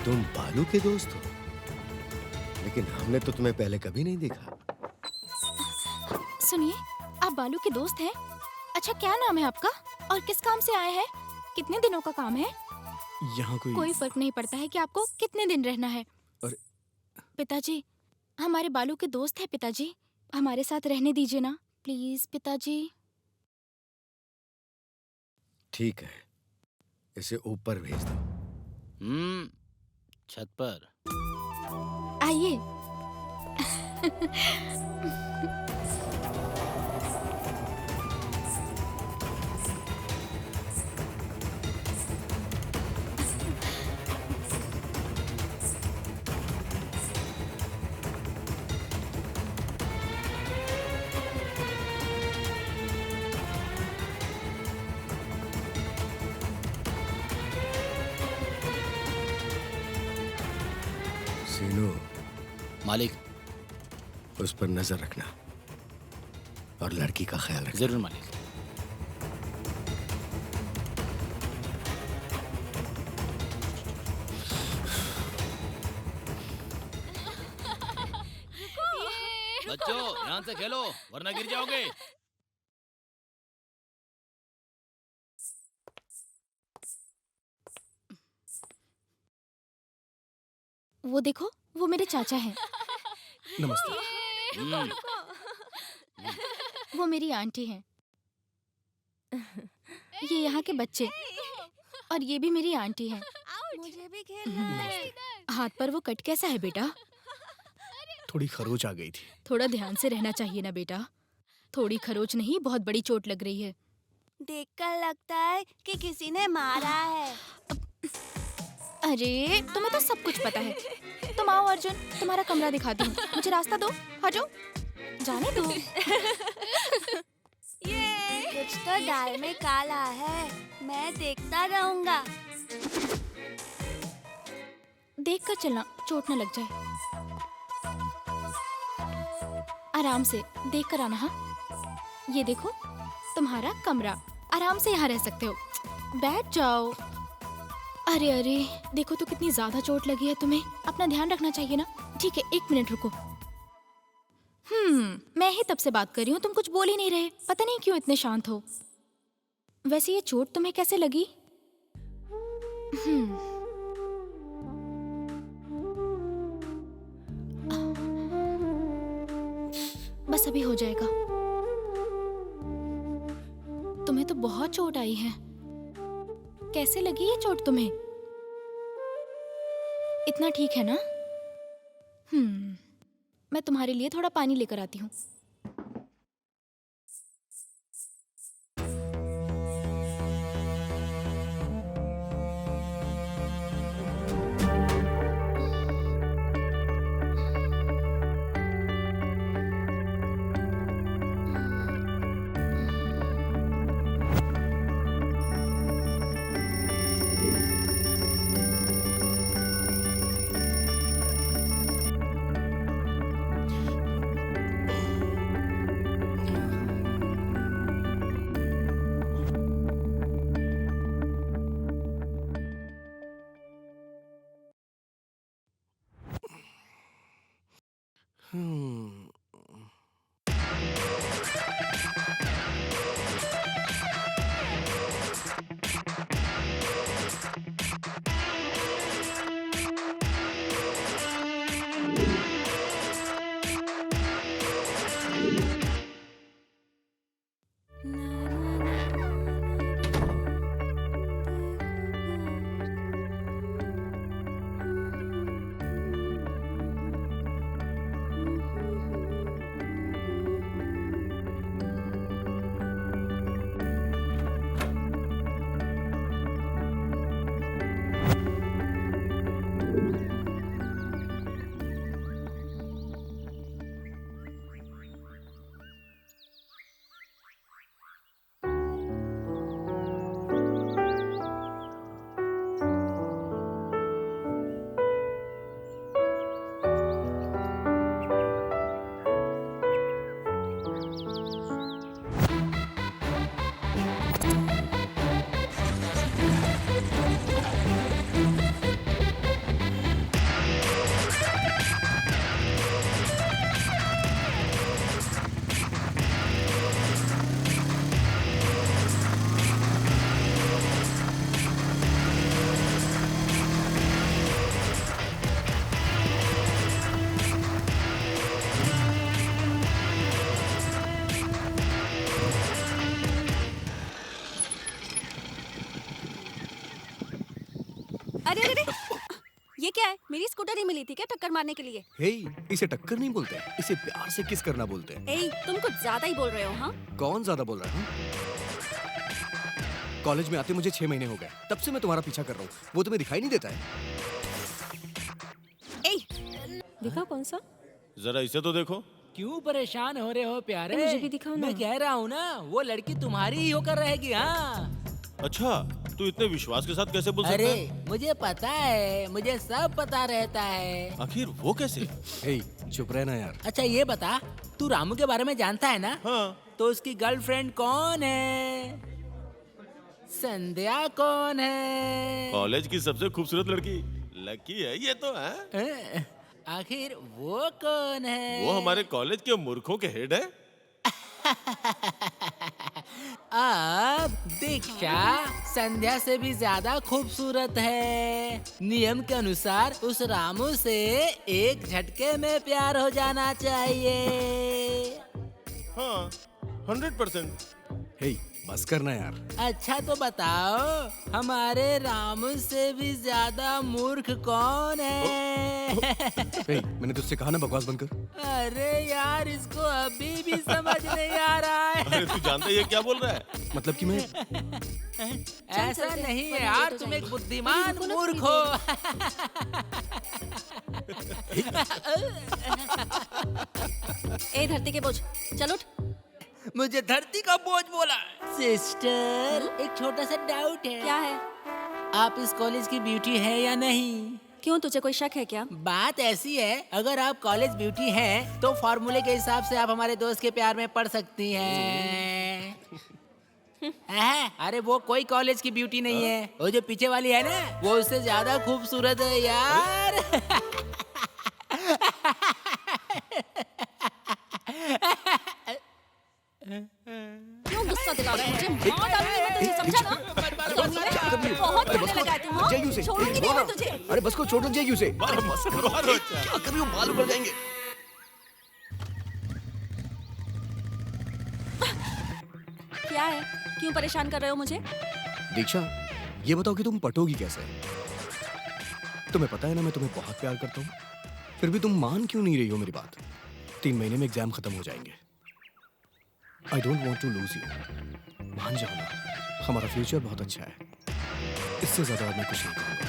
तुम बालू के दोस्त हो, लेकिन हमने तो तुम्हें पहले कभी नहीं देखा। सुनिए, आप बालू के दोस्त हैं? अच्छा, क्या नाम है आपका और किस काम से आए हैं? कितने दिनों का काम है? यहाँ कोई फर्क नहीं पड़ता है कि आपको कितने दिन रहना है। अरे- पिताजी, हमारे बालू के दोस्त हैं पिताजी, हमारे साथ रहने दीजिए ना प्लीज पिताजी। ठीक है, इसे ऊपर भेज दो। छत पर। आइए। सीनू, मालिक। उस पर नजर रखना और लड़की का ख्याल रखना। जरूर मालिक। बच्चों, ध्यान से खेलो वरना गिर जाओगे। वो देखो, वो मेरे चाचा हैं। नमस्ते। वो मेरी आंटी हैं। ये यहाँ के बच्चे और ये भी मेरी आंटी हैं। मुझे भी खेलना है। हाथ पर वो कट कैसा है बेटा? थोड़ी खरोच आ गई थी। थोड़ा ध्यान से रहना चाहिए ना बेटा। थोड़ी खरोच नहीं, बहुत बड़ी चोट लग रही है। देखकर लगता है कि किसी ने मारा है। अरे, तुम्हें तो सब कुछ पता है। तुम आओ अर्जुन, तुम्हारा कमरा दिखाती हूँ। मुझे रास्ता दो, हटो, जाने दो। कुछ तो दाल में काला है, मैं देखता रहूंगा। देख कर चलना, चोट न लग जाए। आराम से देख कर आना। हाँ, ये देखो तुम्हारा कमरा, आराम से यहाँ रह सकते हो। बैठ जाओ। अरे अरे, देखो तो कितनी ज्यादा चोट लगी है तुम्हें। अपना ध्यान रखना चाहिए ना। ठीक है, 1 मिनट रुको। मैं ही तब से बात कर रही हूँ, तुम कुछ बोल ही नहीं रहे। पता नहीं क्यों इतने शांत हो। वैसे ये चोट तुम्हें कैसे लगी? बस अभी हो जाएगा। तुम्हें तो बहुत चोट आई है। कैसे लगी ये चोट तुम्हें? इतना ठीक है ना? मैं तुम्हारे लिए थोड़ा पानी लेकर आती हूँ। ये क्या है? मेरी स्कूटर ही मिली थी क्या टक्कर मारने के लिए? हे, इसे टक्कर नहीं बोलते, इसे प्यार से किस करना बोलते हैं। ए, तुम कुछ ज्यादा ही बोल रहे हो, हाँ? कौन ज्यादा बोल रहा है? कॉलेज में आते मुझे 6 महीने हो गए, तब से मैं तुम्हारा पीछा कर रहा हूँ। वो तुम्हें दिखाई नहीं देता है? ए, दिखा कौन सा? जरा इसे तो देखो। क्यों परेशान हो रहे हो प्यारे? मुझे भी दिखाओ ना। मैं कह रहा हूँ ना, वो लड़की तुम्हारी ही होकर रहेगी। हाँ अच्छा, तू इतने विश्वास के साथ कैसे बोल सकता अरे है? मुझे पता है, मुझे सब पता रहता है। आखिर वो कैसे? हे, चुप रहना यार। अच्छा ये बता, तू रामू के बारे में जानता है ना? हाँ। तो उसकी गर्लफ्रेंड कौन है? संध्या कौन है? कॉलेज की सबसे खूबसूरत लड़की। लकी है ये तो है। आखिर वो कौन है? वो हमारे कॉलेज के मूर्खों के हेड है। अब दीक्षा संध्या से भी ज्यादा खूबसूरत है। नियम के अनुसार उस रामू से एक झटके में प्यार हो जाना चाहिए। हाँ, 100%। हे, बस करना यार। अच्छा तो बताओ, हमारे रामू से भी ज्यादा मूर्ख कौन है? हे, मैंने तुझसे कहा ना बकवास बंद कर। अरे यार, इसको अभी भी समझ नहीं आ रहा है। अरे तू जानता है ये क्या बोल रहा है? मतलब कि मैं ऐसा चलते, नहीं है वरना यार, लेट हो तुम एक जाएंगे। बुद्धिमान अरे रुको ना मूर्ख थोड़ी हो। ए धरती के बोझ, चल उठ। मुझे धरती का बोझ बोला। सिस्टर, एक छोटा सा डाउट है। क्या है? आप इस कॉलेज की ब्यूटी है या नहीं? क्यों, तुझे कोई शक है क्या? बात ऐसी है, अगर आप कॉलेज ब्यूटी हैं, तो फॉर्मूले के हिसाब से आप हमारे दोस्त के प्यार में पड़ सकती हैं। अरे वो कोई कॉलेज की ब्यूटी नहीं है, वो जो पीछे वाली है ना, वो उससे ज्यादा खूबसूरत है यार। क्यों गुस्सा दिला रहा है मुझे? मार डालूंगी मैं तुझे, समझा ना? बहुत बोलने लगा है तू, हाँ? जय उसे, छोड़ूंगी नहीं मैं तुझे। अरे बस को छोड़ दो, जय उसे। बस करो, मारो अच्छा। क्या कर रही हो? बाल उगल जाएंगे। क्या है? क्यों परेशान कर रहे हो मुझे? दीक्षा, ये बताओ कि तुम पटोगी कैसे? तुम्हें पता है ना मैं तुम्हें बहुत प्यार करता हूँ, फिर भी तुम मान क्यों नहीं रही हो मेरी बात? 3 महीने में एग्जाम खत्म हो जाएंगे। I don't want to lose you. मान जाओ ना, हमारा फ्यूचर बहुत अच्छा है। इससे ज्यादा और मैं कुछ नहीं कहूँगा।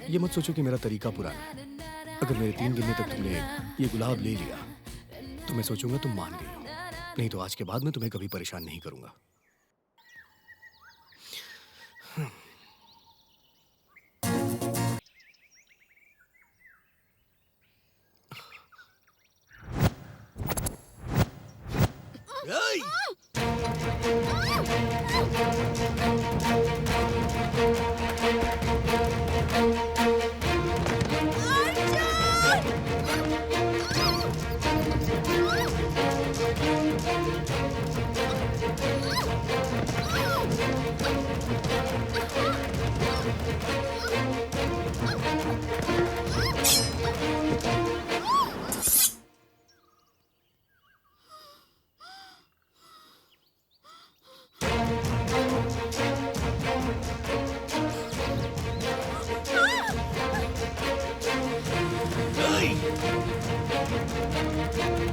ये मत सोचो कि मेरा तरीका पुराना है। अगर मेरे 3 गिनने तक तुमने ये गुलाब ले लिया तो मैं सोचूंगा तुम मान गई हो। नहीं तो आज के बाद मैं तुम्हें कभी परेशान नहीं करूंगा।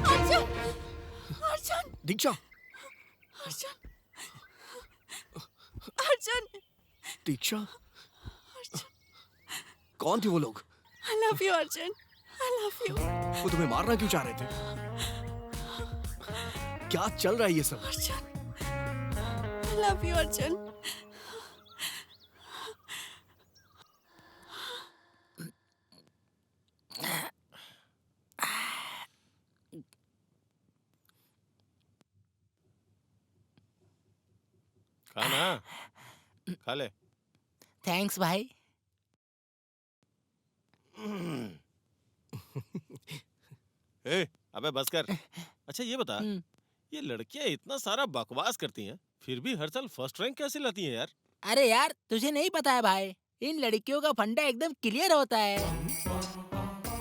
अर्जुन! अर्जुन! दीक्षा, अर्जुन! अर्जुन! दीक्षा, कौन थे वो लोग? I love you, Arjun. I love you। वो तुम्हें मारना क्यों चाह रहे थे? क्या चल रहा है ये सब? Arjun, I love you, Arjun. खा ना, खा ले। थैंक्स भाई। ए, अबे बस कर। अच्छा ये बता, ये लड़कियां इतना सारा बकवास करती हैं, फिर भी हर साल फर्स्ट रैंक कैसे लाती हैं यार? अरे यार, तुझे नहीं पता है भाई, इन लड़कियों का फंडा एकदम क्लियर होता है।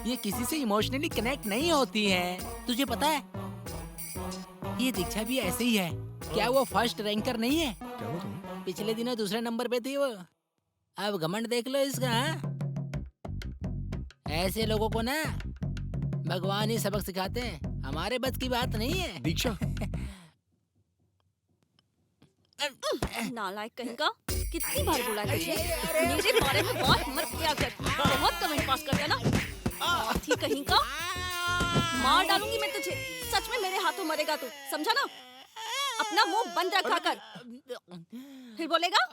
ये किसी से इमोशनली कनेक्ट नहीं होती हैं। तुझे पता है? ये दीक्षा भी ऐसे ही है। क्या वो फर्स्ट रैंकर नहीं है? क्या हुआ तुम्हें? पिछले दिनों दूसरे नंबर पे थी वो। अब घमंड देख लो इसका। हाँ? ऐसे लोगों को ना भगवान ही सबक सिखाते हैं, हमारे बस की बात नहीं है। दीक्षा, नालायक कहीं का, कितनी बार बोला है तुझे मेरे बारे में बात मत किया कर। बहुत कमेंट पास करता ना, थी कहीं का। मार डालूंगी मैं तुझे, सच में मेरे हाथों मरेगा तू, समझा ना? अपना मुंह बंद रखा कर। फिर बोलेगा?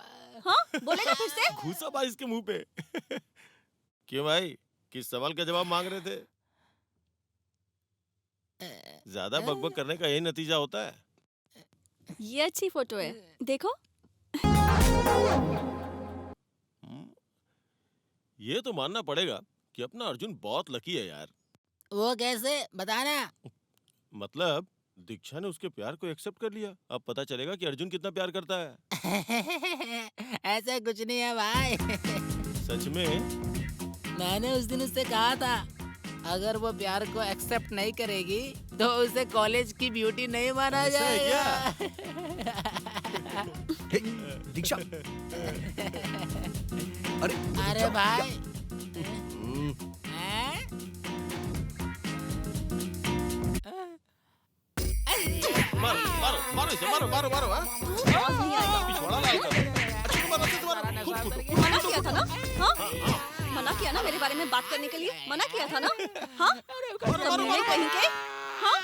हाँ बोलेगा फिर से? घुसा भाई इसके मुंह पे। क्यों भाई, किस सवाल का जवाब मांग रहे थे? ज्यादा बकबक करने का यही नतीजा होता है। ये अच्छी फोटो है, देखो। ये तो मानना पड़ेगा कि अपना अर्जुन बहुत लकी है यार। वो कैसे, बताना। मतलब दीक्षा ने उसके प्यार को एक्सेप्ट कर लिया। अब पता चलेगा कि अर्जुन कितना प्यार करता है। ऐसा कुछ नहीं है भाई। सच में? मैंने उस दिन उससे कहा था, अगर वो प्यार को एक्सेप्ट नहीं करेगी तो उसे कॉलेज की ब्यूटी नहीं माना ऐसा है जाएगा। हे, दीक्षा। अरे अरे भाई, हम्म, हैं? मारो मारो मारो इसे, मारो मारो मारो। हाँ? आवाज नहीं आएगा। पिछवाड़ा लाएगा। अच्छा, मारो, अच्छा, मारो। खुद खुद। मना किया था ना? हाँ? मना किया ना मेरे बारे में बात करने के लिए? मना किया था ना? हाँ? कमीने कहीं के? हाँ?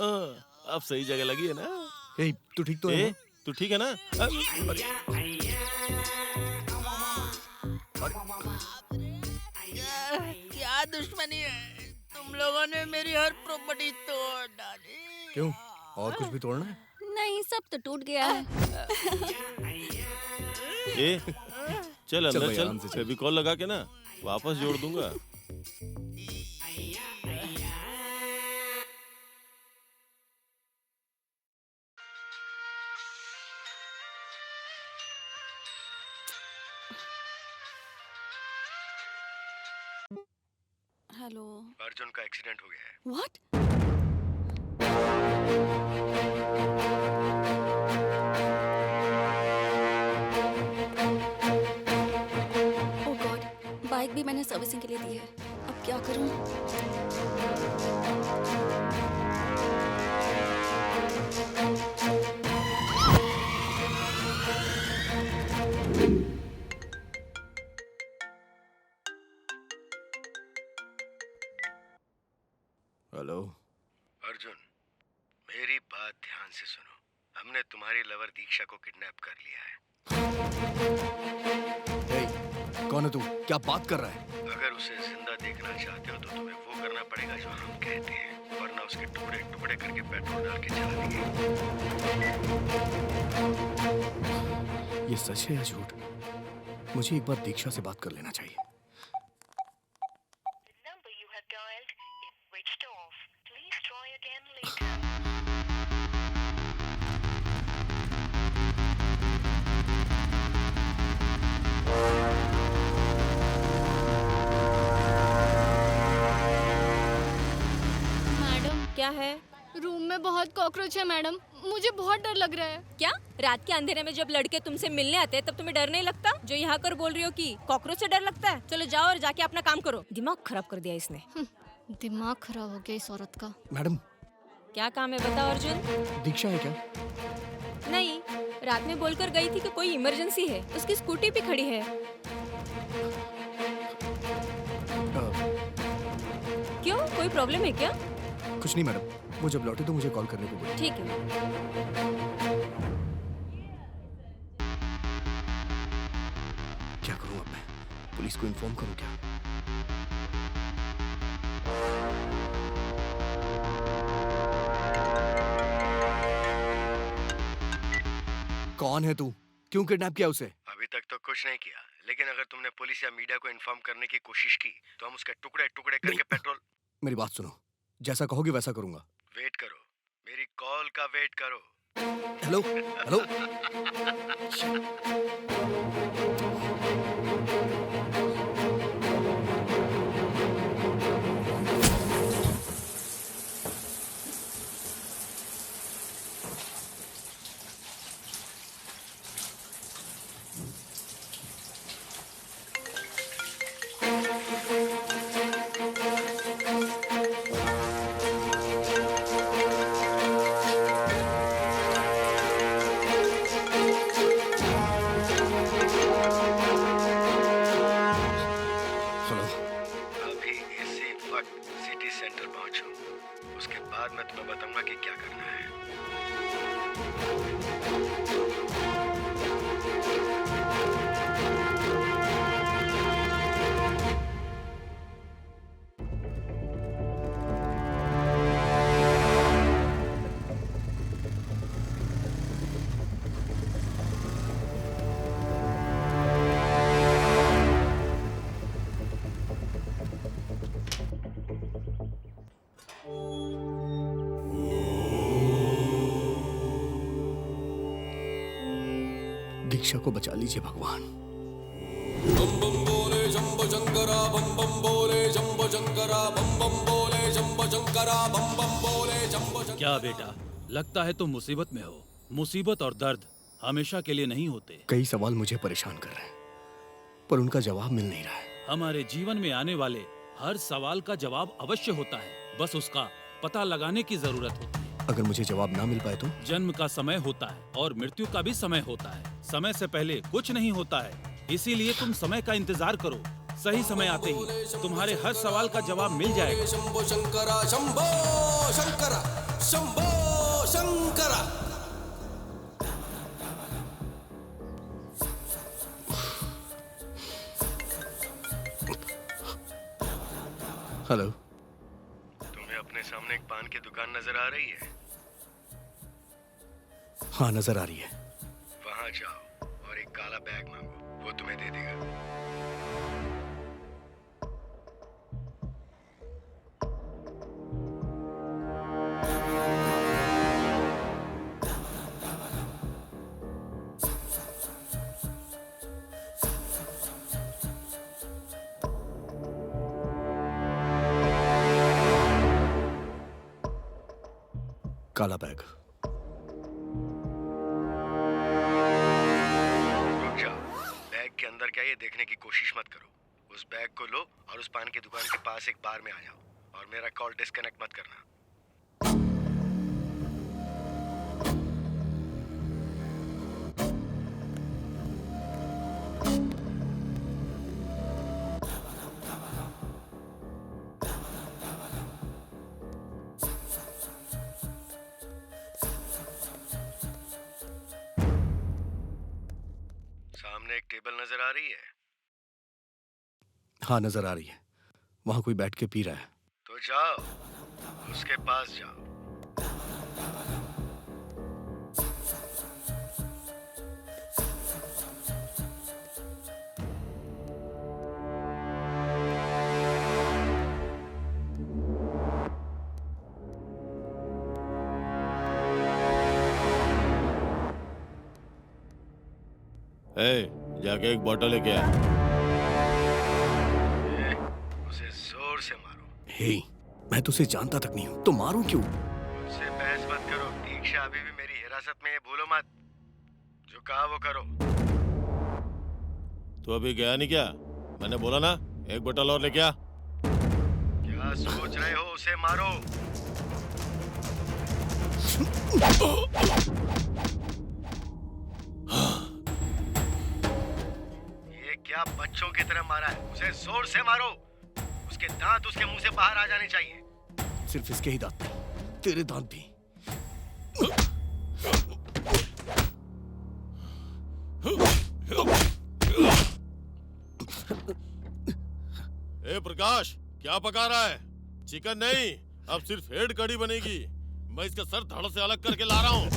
अरे, अब सही जगह लगी है ना? हे, तू ठीक तो है ए, ना? तू ठीक है ना? क्या दुश्मनी है? तुम लोगों ने मेरी हर प्रॉपर्टी तोड़ डाली। क्यों, और कुछ भी तोड़ना है? नहीं, सब तो टूट गया है। ए, चल अंदर भाई, चल, आराम से चल। फेविकॉल लगा के ना वापस जोड़ दूंगा। हेलो। अर्जुन का एक्सीडेंट हो गया है। व्हाट? ओह गॉड, बाइक भी मैंने सर्विसिंग के लिए दी है। अब क्या करूं? हेलो। अर्जुन, मेरी बात ध्यान से सुनो। हमने तुम्हारी लवर दीक्षा को किडनैप कर लिया है। हे, कौन है तू? क्या बात कर रहा है? अगर उसे जिंदा देखना चाहते हो तो तुम्हें वो करना पड़ेगा जो हम कहते हैं, वरना उसके टुकड़े टुकड़े करके पेट्रोल डाल के जला देंगे। ये सच है या झूठ? मुझे एक बार दीक्षा से बात कर लेना चाहिए। number you have dialed is switched off. Please try again later. Madam, क्या है? रूम में बहुत कॉकरोच है मैडम, मुझे बहुत डर लग रहा है। क्या रात के अंधेरे में जब लड़के तुमसे मिलने आते हैं तब तुम्हें डर नहीं लगता? जो यहाँ कर बोल रही हो कि कॉकरोच से डर लगता है? चलो जाओ और जाके अपना काम करो। दिमाग खराब कर दिया इसने। दिमाग खराब हो गया इस औरत का। मैडम, क्या काम है बताओ अर्जुन? दीक्षा है क्या? नहीं, रात में बोलकर गई थी कि कोई इमरजेंसी है, उसकी स्कूटी भी खड़ी है। क्यों, कोई प्रॉब्लम है क्या? कुछ नहीं मैडम, वो जब लौटे तो मुझे कॉल करने को बोले। ठीक है। क्या करूं अब मैं? पुलिस को इन्फॉर्म करूं क्या? कौन है तू? क्यों किडनैप किया उसे? अभी तक तो कुछ नहीं किया, लेकिन अगर तुमने पुलिस या मीडिया को इन्फॉर्म करने की कोशिश की तो हम उसके टुकड़े टुकड़े करके पेट्रोल। मेरी बात सुनो, जैसा कहोगे वैसा करूंगा। वेट करो, मेरी कॉल का वेट करो। Hello hello. हेलो। अभी इसी वक्त सिटी सेंटर पहुंचो, उसके बाद मैं तुम्हें बताऊंगा कि क्या करना है। दीक्षा को बचा लीजिए भगवान। बम बम बोले जंबो शंकरा, बम बम बोले जंबो शंकरा, बम बम बोले जंबो शंकरा, बम बम बोले जंबो शंकरा। क्या बेटा, लगता है तुम मुसीबत में हो। मुसीबत और दर्द हमेशा के लिए नहीं होते। कई सवाल मुझे परेशान कर रहे हैं, पर उनका जवाब मिल नहीं रहा है। हमारे जीवन में आने वाले हर सवाल का जवाब अवश्य होता है, बस उसका पता लगाने की जरूरत होती है। अगर मुझे जवाब ना मिल पाए तो? जन्म का समय होता है और मृत्यु का भी समय होता है। समय से पहले कुछ नहीं होता है, इसीलिए तुम समय का इंतजार करो। सही समय आते ही तुम्हारे हर सवाल का जवाब मिल जाएगा। शंभो शंकरा, शंभो शंकरा, शंभो शंकरा। हेलो। तुम्हें अपने सामने एक पान की दुकान नजर आ रही है? हाँ, नजर आ रही है। वहां जाओ और एक काला बैग मांगो, वो तुम्हें दे देगा। काला बैग। रुक जाओ, बैग के अंदर क्या है ये देखने की कोशिश मत करो। उस बैग को लो और उस पान की दुकान के पास एक बार में आ जाओ और मेरा कॉल डिस्कनेक्ट मत करना। सामने एक टेबल नजर आ रही है? हाँ, नजर आ रही है। वहां कोई बैठ के पी रहा है। तो जाओ, उसके पास जाओ। जाके एक बॉटल लेके आ। उसे जोर से मारो। हे, मैं तुझे जानता तक नहीं हूँ, तो मारूं क्यों? उससे बहस मत करो। दीक्षा अभी भी मेरी हिरासत में है, भूलो मत। जो कहा वो करो। तू अभी गया नहीं क्या? मैंने बोला ना, एक बोतल और लेके आ। क्या सोच रहे हो? उसे मारो। ये क्या बच्चों की तरह मारा है? उसे जोर से मारो। उसके दांत उसके मुंह से बाहर आ जाने चाहिए। सिर्फ इसके ही दांत नहीं, तेरे दांत भी। ए प्रकाश, क्या पका रहा है? चिकन नहीं, अब सिर्फ हेड कड़ी बनेगी। मैं इसका सर धड़ से अलग करके ला रहा हूँ।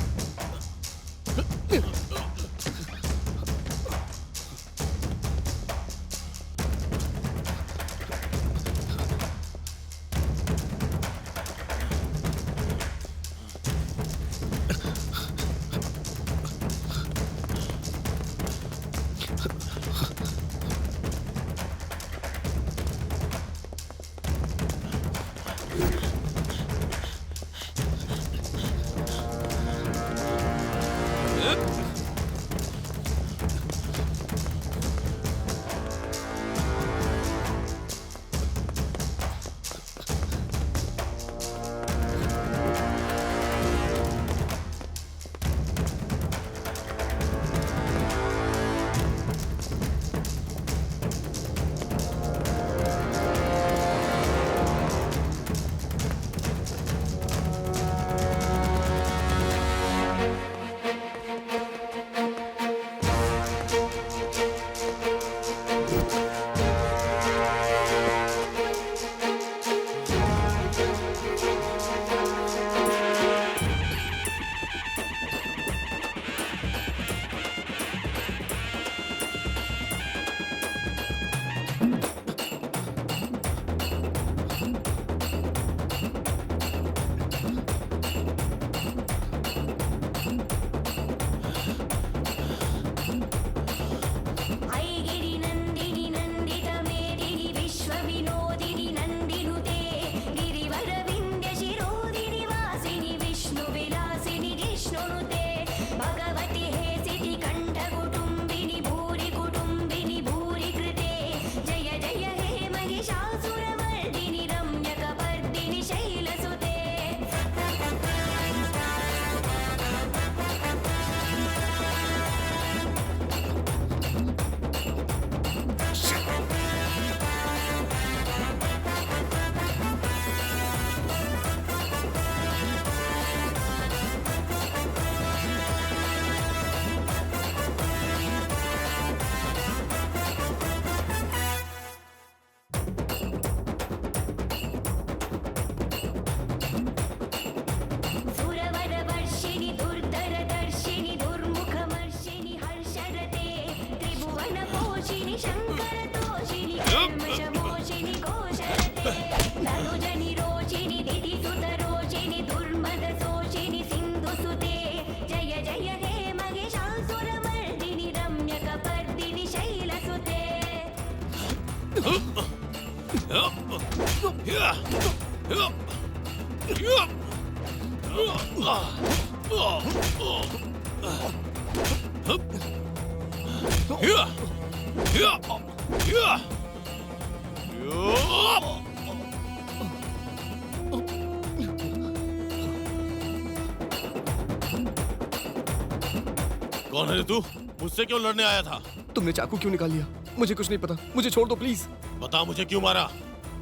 कौन है तू? मुझसे क्यों लड़ने आया था? तुमने चाकू क्यों निकाल लिया? मुझे कुछ नहीं पता, मुझे छोड़ दो प्लीज। बता मुझे क्यों मारा?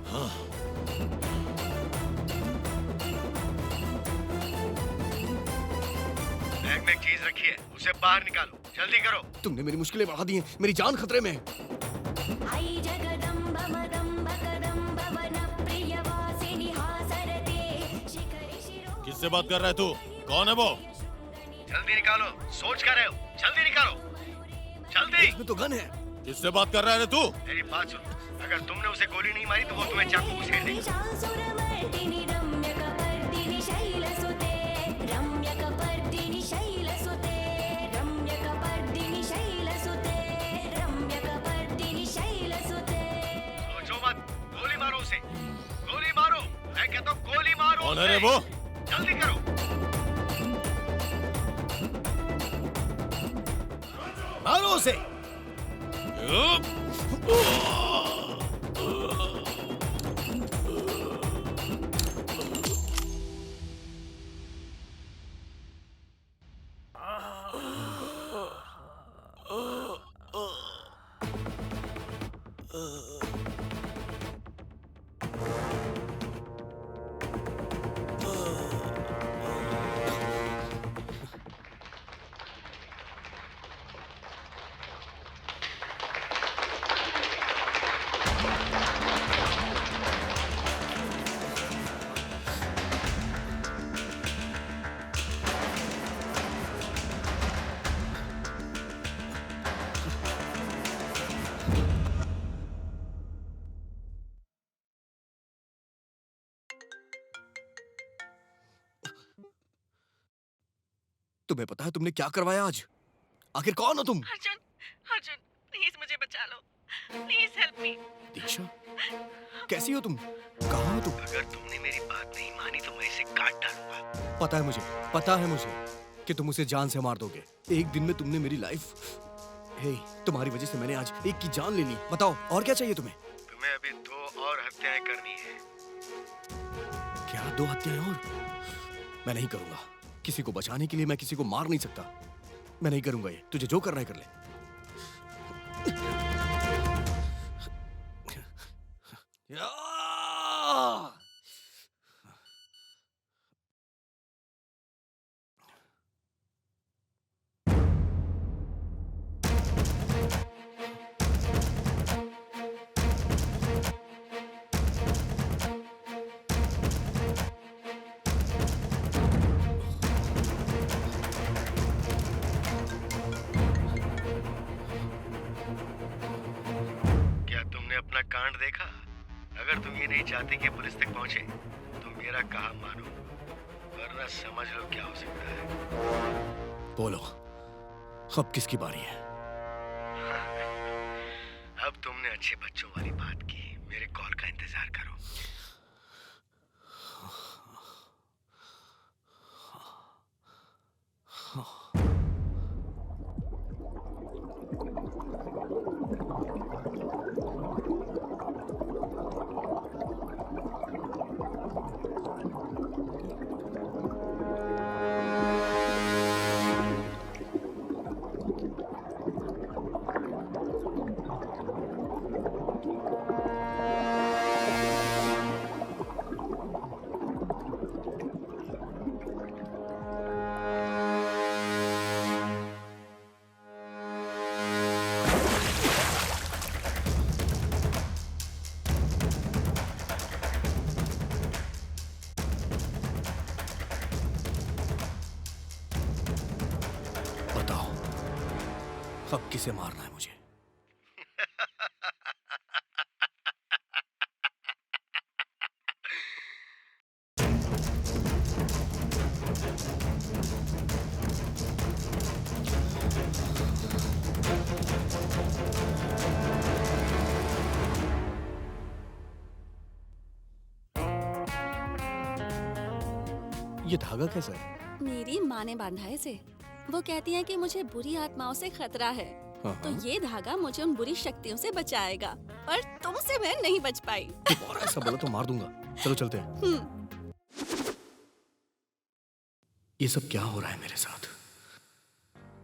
हाँ। बैग में एक चीज रखी है, उसे बाहर निकालो, जल्दी करो। तुमने मेरी मुश्किलें बढ़ा दी हैं, मेरी जान खतरे में है। किससे बात कर रहा है तू? कौन है वो? जल्दी निकालो, सोच कर रहे हो, जल्दी निकालो, जल्दी। इसमें तो गन है। किससे बात कर रहा है रे तू? मेरी बात सुनो, अगर तुमने उसे गोली नहीं मारी तो वो तुम्हें चाकू घुसेड़ देगी। सोचो मत, गोली मारो उसे, गोली मारो, मैं कहता हूँ गोली मारो। कौन है रे वो? जल्दी करो। मारो उसे। तुम्हें पता है तुमने क्या करवाया आज? आखिर कौन हो तुम? अर्जुन, अर्जुन, प्लीज मुझे बचा लो, प्लीज हेल्प मी। दीक्षा, कैसी हो तुम? कहाँ हो तुम? अगर तुमने मेरी बात नहीं मानी तो मैं इसे काट डालूंगा। पता है मुझे कि तुम उसे जान से मार दोगे। एक दिन में तुमने मेरी लाइफ, हे, तुम्हारी वजह से मैंने आज एक की जान ले ली। बताओ और क्या चाहिए तुम्हें? तुम्हें अभी 2 और हत्याएं करनी है। क्या 2 हत्याएं और? मैं नहीं करूंगा। किसी को बचाने के लिए मैं किसी को मार नहीं सकता। मैं नहीं करूंगा ये। तुझे जो करना है कर ले। क्या तुमने अपना कांड देखा? अगर तुम ये नहीं चाहते कि पुलिस तक पहुंचे तो मेरा कहा मानो, वरना समझ लो क्या हो सकता है। बोलो, अब किसकी बारी है? अब तुमने अच्छे बच्चों वाली बात की। मेरे कॉल का इंतजार करो। बताओ, अब किसे मारना है मुझे? ये धागा कैसा है? मेरी माँ ने बांधा है इसे। वो कहती है कि मुझे बुरी आत्माओं से खतरा है, तो ये धागा मुझे उन बुरी शक्तियों से बचाएगा। पर तुमसे मैं नहीं बच पाई। और ऐसा बोला तो मार दूंगा। चलो चलते हैं। ये सब क्या हो रहा है मेरे साथ?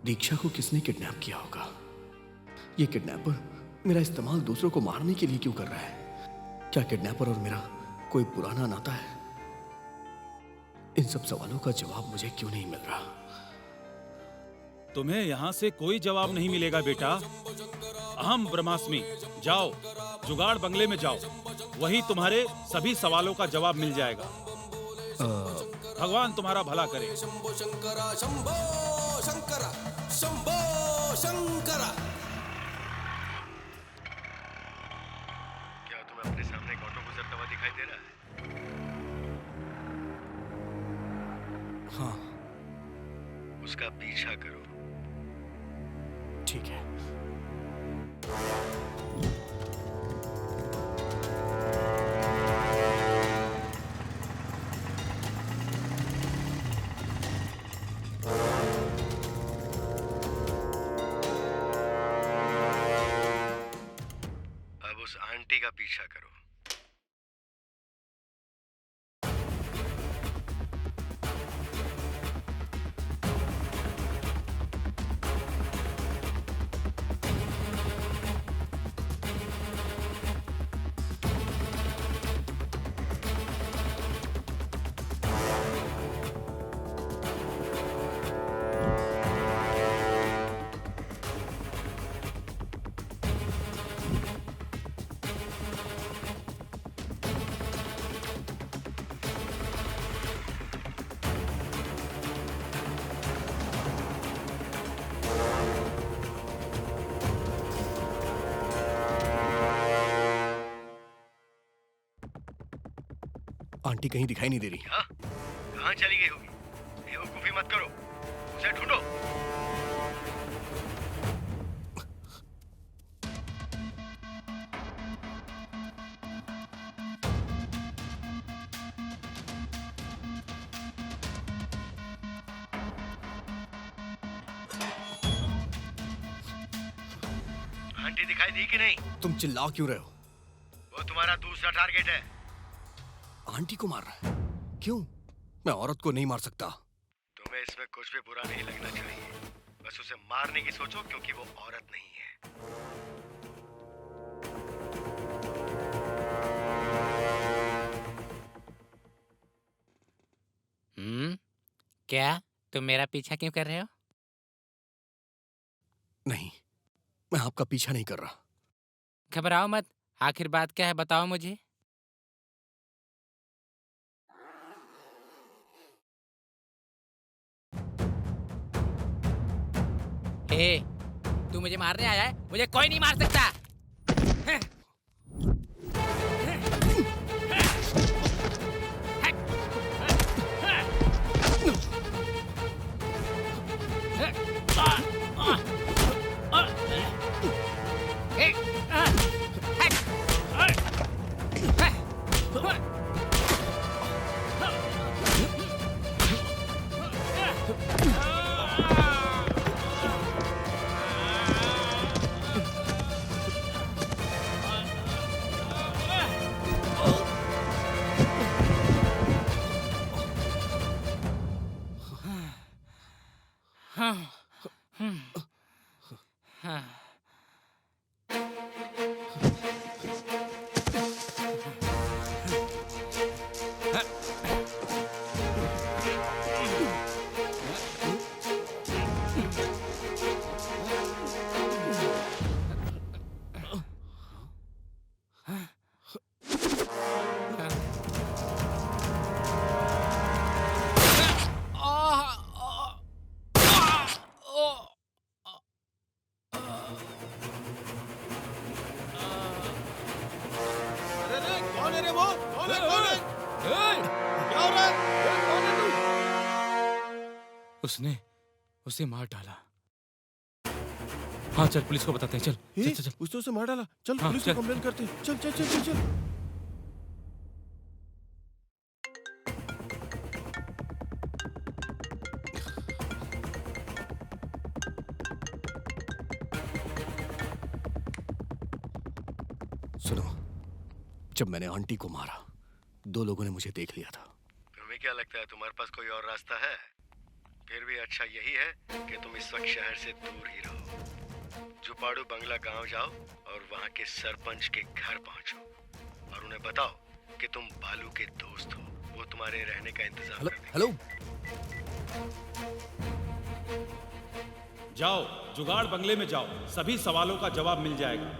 दीक्षा को किसने किडनैप किया होगा? ये किडनैपर मेरा इस्तेमाल दूसरों को मारने के लिए क्यों कर रहा है? क्या किडनैपर और मेरा कोई पुराना नाता है? इन सब सवालों का जवाब मुझे क्यों नहीं मिल रहा? तुम्हें यहाँ से कोई जवाब नहीं मिलेगा बेटा। अहम ब्रह्मास्मि, जाओ जुगाड़ बंगले में जाओ, वहीं तुम्हारे सभी सवालों का जवाब मिल जाएगा। भगवान तुम्हारा भला करे। शंभो शंकरा शंभो शंकरा शंभो शंकरा। क्या तुम्हें अपने सामने एक ऑटो गुजरता हुआ दिखाई दे रहा है? हाँ, उसका पीछा करो। ठीक है। अब उस आंटी का पीछा करो। आंटी कहीं दिखाई नहीं दे रही। हाँ? कहाँ चली गई होगी? बेवकूफी मत करो। उसे ढूंढो। आंटी दिखाई दी कि नहीं? तुम चिल्ला क्यों रहे हो? वो तुम्हारा दूसरा टारगेट है। आंटी को मार रहा है? क्यों? मैं औरत को नहीं मार सकता। तुम्हें इसमें कुछ भी बुरा नहीं लगना चाहिए। बस उसे मारने की सोचो क्योंकि वो औरत नहीं है। क्या तुम मेरा पीछा क्यों कर रहे हो? नहीं, मैं आपका पीछा नहीं कर रहा। घबराओ मत, आखिर बात क्या है बताओ मुझे। हे, तू मुझे मारने आया है? मुझे कोई नहीं मार सकता। कौन है रे वो? कौन है? कौन है? क्या हो रहा है? कौन है तू? उसने उसे मार डाला। हाँ चल पुलिस को बताते हैं। चल चल चल, चल। उसने उसे मार डाला। चल हाँ, पुलिस चल। को कंप्लेन करते हैं। चल चल चल चल चल। सुनो, जब मैंने आंटी को मारा, 2 लोगों ने मुझे देख लिया था। तुम्हें क्या लगता है तुम्हारे पास कोई और रास्ता है? फिर भी अच्छा यही है कि तुम इस वक्त शहर से दूर ही रहो। जुपाड़ू बंगला गांव जाओ और वहां के सरपंच के घर पहुंचो और उन्हें बताओ कि तुम बालू के दोस्त हो। वो तुम्हारे रहने का इंतजाम कर देंगे। हेलो, जाओ जुगाड़ बंगले में जाओ, सभी सवालों का जवाब मिल जाएगा।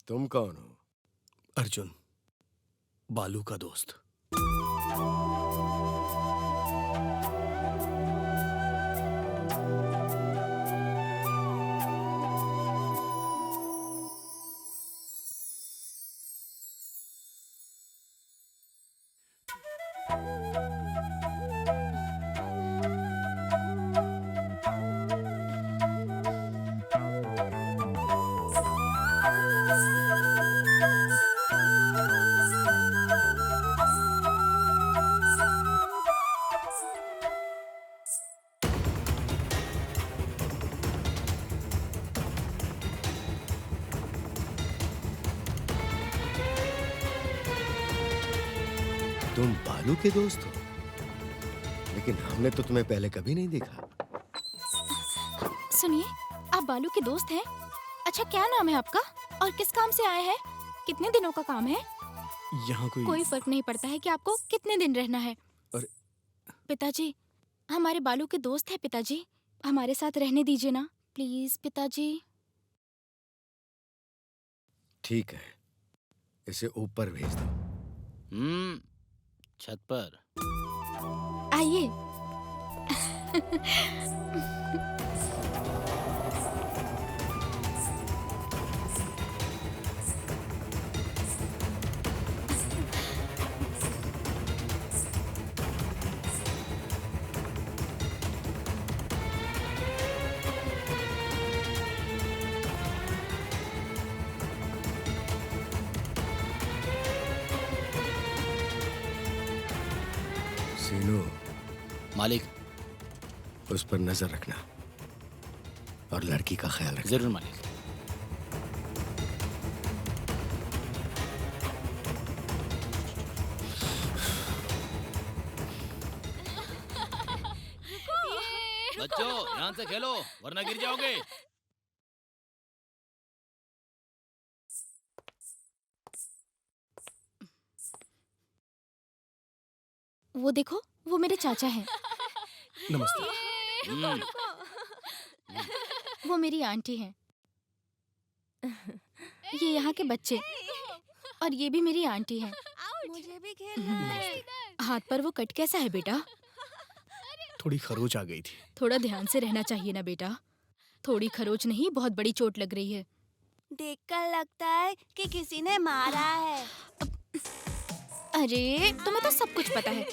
तुम कौन हो? अर्जुन, बालू का दोस्त। तुम बालू के दोस्त हो? लेकिन हमने तो तुम्हें पहले कभी नहीं देखा। सुनिए, आप बालू के दोस्त हैं? अच्छा, क्या नाम है आपका और किस काम से आए हैं? कितने दिनों का काम है? यहाँ कोई फर्क नहीं पड़ता है कि आपको कितने दिन रहना है। अरे पिताजी, हमारे बालू के दोस्त हैं पिताजी, हमारे साथ रहने दीजिए ना प्लीज पिताजी। ठीक है, इसे ऊपर भेज दो। छत पर। आइए। सीनू, मालिक। उस पर नजर रखना और लड़की का ख्याल रखना। जरूर मालिक। बच्चों, ध्यान से खेलो वरना गिर जाओगे। वो देखो, वो मेरे चाचा हैं। नमस्ते। वो मेरी आंटी हैं। ये यहाँ के बच्चे और ये भी मेरी आंटी हैं। मुझे भी खेलना है। हाथ पर वो कट कैसा है बेटा? थोड़ी खरोच आ गई थी। थोड़ा ध्यान से रहना चाहिए ना बेटा। थोड़ी खरोच नहीं, बहुत बड़ी चोट लग रही है। देखकर लगता है कि किसी ने मारा है। अरे, तुम्हें तो सब कुछ पता है।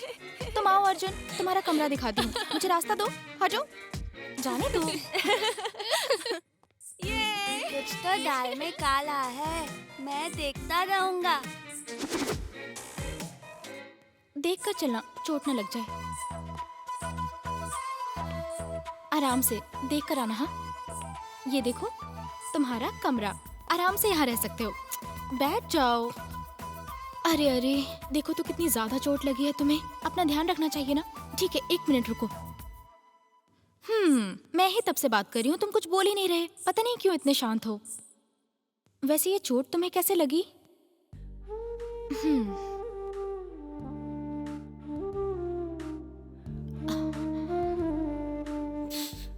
तुम आओ अर्जुन, तुम्हारा कमरा दिखाती हूँ। मुझे रास्ता दो, हटो, जाने दो। कुछ तो दाल में काला है, मैं देखता रहूंगा। देखकर चलना, चोट न लग जाए। आराम से देख कर आना। हाँ, ये देखो तुम्हारा कमरा, आराम से यहाँ रह सकते हो। बैठ जाओ। अरे अरे, देखो तो कितनी ज्यादा चोट लगी है तुम्हें। अपना ध्यान रखना चाहिए ना। ठीक है, 1 मिनट रुको। मैं ही तब से बात कर रही हूँ, तुम कुछ बोल ही नहीं रहे। पता नहीं क्यों इतने शांत हो। वैसे ये चोट तुम्हें कैसे लगी?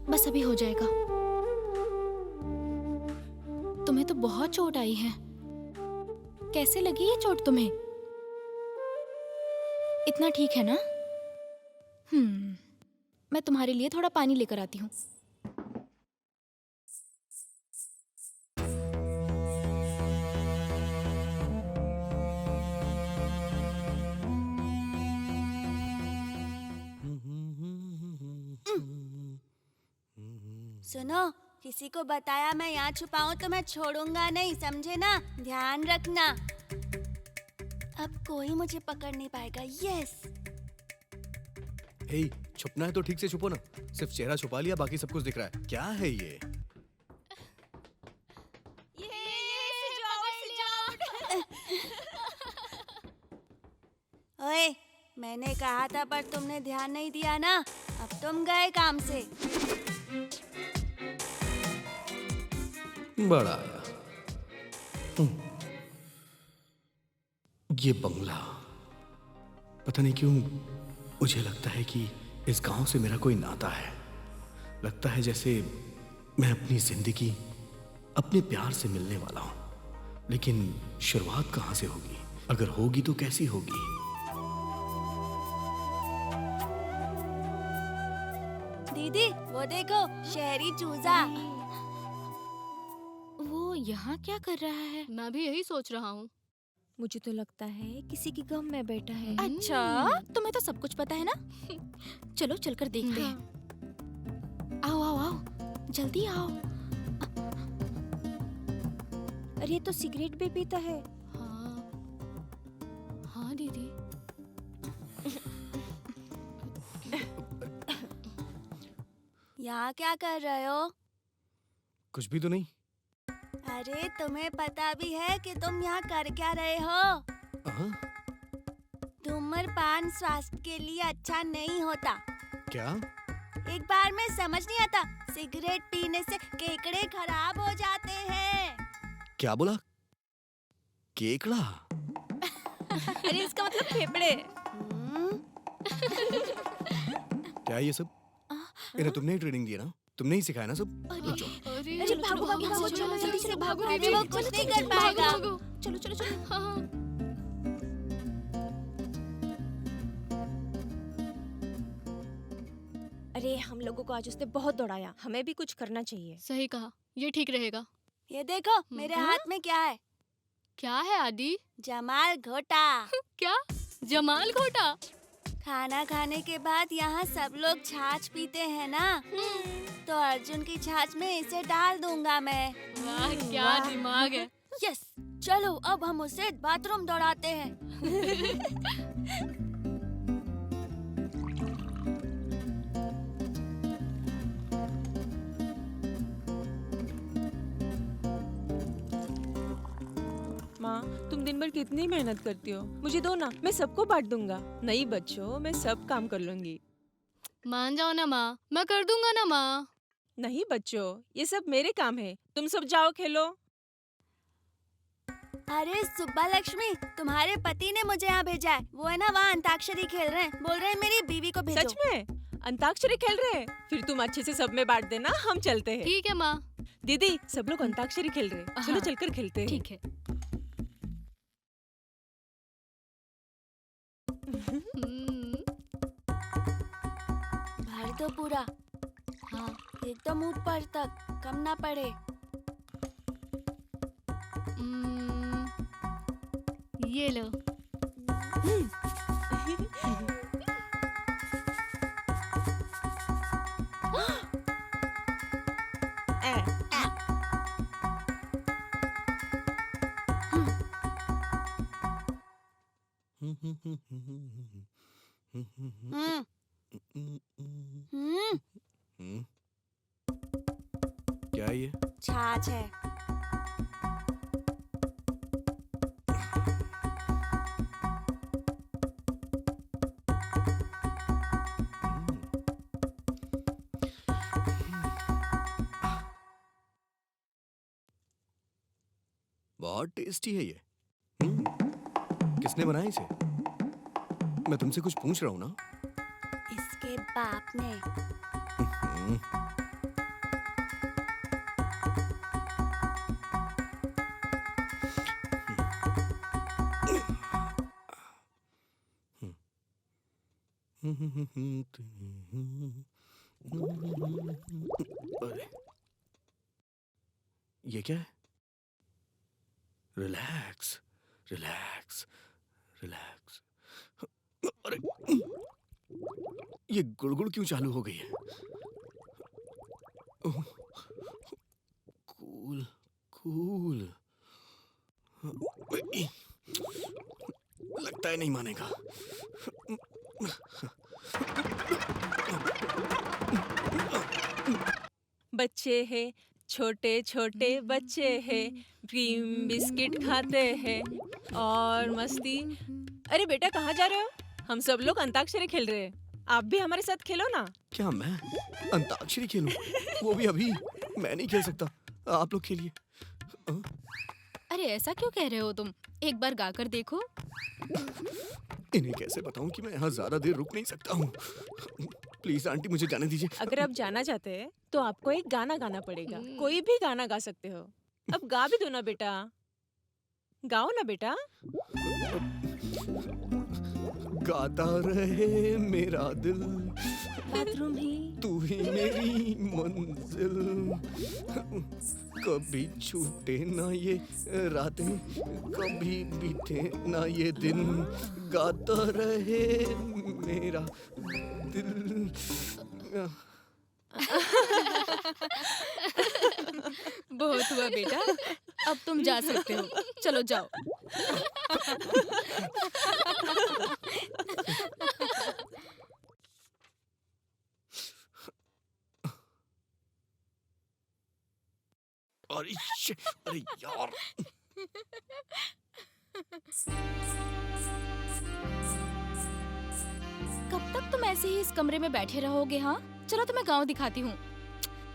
बस अभी हो जाएगा। तुम्हें तो बहुत चोट आई है। कैसे लगी ये चोट तुम्हें? इतना ठीक है ना? मैं तुम्हारे लिए थोड़ा पानी लेकर आती हूँ। सुनो, किसी को बताया मैं यहाँ छुपाऊं तो मैं छोड़ूंगा नहीं, समझे ना? ध्यान रखना। अब कोई मुझे पकड़ नहीं पाएगा। यस। हे, छुपना है तो ठीक से छुपो ना। सिर्फ चेहरा छुपा लिया, बाकी सब कुछ दिख रहा है। क्या है ये? ओए, मैंने कहा था पर तुमने ध्यान नहीं दिया ना। अब तुम गए काम से। बड़ा आया। ये बंगला, पता नहीं क्यों मुझे लगता है कि इस गांव से मेरा कोई नाता है। लगता है जैसे मैं अपनी जिंदगी अपने प्यार से मिलने वाला हूं। लेकिन शुरुआत कहाँ से होगी? अगर होगी तो कैसी होगी? दीदी वो देखो शहरी चूजा। वो यहाँ क्या कर रहा है? मैं भी यही सोच रहा हूँ। मुझे तो लगता है किसी की गम में बैठा है। अच्छा, तुम्हें तो सब कुछ पता है ना? चलो चलकर देखते हैं। आओ आओ आओ, जल्दी आओ। अरे ये तो सिगरेट भी पीता है। हाँ हाँ दीदी। यहाँ क्या कर रहे हो? कुछ भी तो नहीं। अरे तुम्हें पता भी है कि तुम यहाँ कर क्या रहे हो? हाँ? धूम्रपान स्वास्थ्य के लिए अच्छा नहीं होता। क्या? एक बार में समझ नहीं आता, सिगरेट पीने से केकड़े खराब हो जाते हैं। क्या बोला? केकड़ा? अरे इसका मतलब फेफड़े। क्या ये सब? इन्हें तुमने ही ट्रेनिंग दी ना? तुमने ही सिखाया ना सब? अरे अरे भागो भागो भागो, चलो जल्दी से भागो। अरे वो कुछ नहीं कर पाएगा। चलो चलो चलो। हाँ। अरे हम लोगों को आज उसने बहुत दौड़ाया, हमें भी कुछ करना चाहिए। सही कहा, ये ठीक रहेगा। ये देखो मेरे हाथ में क्या है? क्या है आदि? जमाल घोटा। क्या? जमाल घोटा? खाना खाने के बाद यहाँ सब लोग छाछ पीते हैं ना, तो अर्जुन की छाछ में इसे डाल दूंगा मैं। वाह क्या दिमाग है। यस, चलो अब हम उसे बाथरूम दौड़ाते हैं। माँ, तुम दिन भर कितनी मेहनत करती हो, मुझे दो ना, मैं सबको बांट दूंगा। नहीं बच्चों, मैं सब काम कर लूंगी। मान जाओ ना माँ, मैं कर दूंगा ना माँ। नहीं बच्चों, ये सब मेरे काम है, तुम सब जाओ खेलो। अरे सुब्बा लक्ष्मी, तुम्हारे पति ने मुझे यहाँ भेजा है। वो है ना वहाँ अंताक्षरी खेल रहे हैं, बोल रहे हैं मेरी बीवी को भेजो। सच में? अंताक्षरी खेल रहे हैं? फिर तुम अच्छे से सब में बांट देना, हम चलते हैं। ठीक है माँ। दीदी, सब लोग अंताक्षरी खेल रहे हैं, चलो चलकर खेलते हैं। ठीक है। भर दो पूरा। हाँ, एकदम ऊपर तक, कम ना पड़े। ये लो। क्या है ये? छाछ है। बहुत टेस्टी है ये। किसने बनाया इसे? मैं तुमसे कुछ पूछ रहा हूँ ना। इसके बाप ने। अरे ये क्या है? Relax relax relax. अरे ये गुड़गुड़ क्यों चालू हो गई है? Cool cool. लगता है नहीं मानेगा। बच्चे हैं, छोटे छोटे बच्चे हैं, क्रीम बिस्किट खाते हैं और मस्ती। अरे बेटा कहाँ जा रहे हो? हम सब लोग अंताक्षरी खेल रहे हैं, आप भी हमारे साथ खेलो ना। क्या मैं अंताक्षरी खेलूं? वो भी अभी? मैं नहीं खेल सकता, आप लोग खेलिए। अरे ऐसा क्यों कह रहे हो तुम? एक बार गाकर देखो। इन्हें कैसे बताऊं कि मैं यहाँ ज्यादा देर रुक नहीं सकता हूँ। प्लीज आंटी मुझे जाने दीजिए। अगर आप जाना चाहते हैं तो आपको एक गाना गाना पड़ेगा। कोई भी गाना गा सकते हो। अब गा भी दो ना बेटा। गाओ ना बेटा। गाता रहे मेरा दिल, बाथरूम ही तू ही मेरी मंजिल, कभी छूटे ना ये रातें, कभी बीते ना ये दिन, गाता रहे मेरा दिल। बहुत हुआ बेटा, अब तुम जा सकते हो, चलो जाओ। अरे यार, कब तक तुम ऐसे ही इस कमरे में बैठे रहोगे? हाँ, चलो तुम्हें गांव दिखाती हूँ।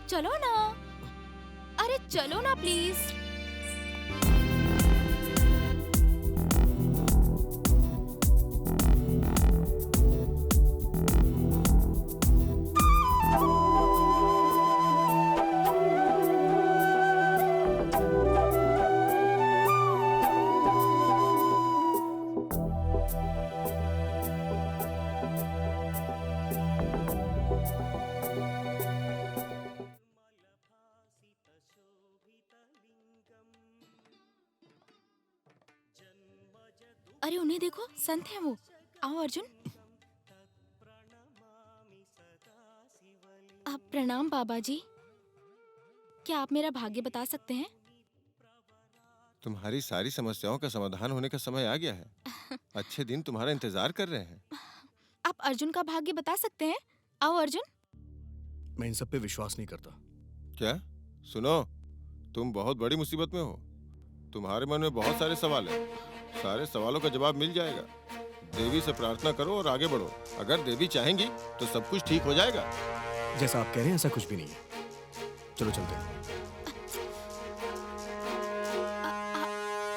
चलो ना, अरे चलो ना प्लीज। अरे उन्हें देखो, संत है वो। आओ अर्जुन। आप प्रणाम बाबा जी। क्या आप मेरा भाग्य बता सकते हैं? तुम्हारी सारी समस्याओं का समाधान होने का समय आ गया है। अच्छे दिन तुम्हारा इंतजार कर रहे हैं। आप अर्जुन का भाग्य बता सकते हैं? आओ अर्जुन। मैं इन सब पे विश्वास नहीं करता। क्या? सुनो, तुम बहुत बड़ी मुसीबत में हो। तुम्हारे मन में बहुत सारे सवाल हैं। सारे सवालों का जवाब मिल जाएगा। देवी से प्रार्थना करो और आगे बढ़ो। अगर देवी चाहेंगी तो सब कुछ ठीक हो जाएगा। जैसा आप कह रहे हैं ऐसा कुछ भी नहीं है। चलो चलते हैं।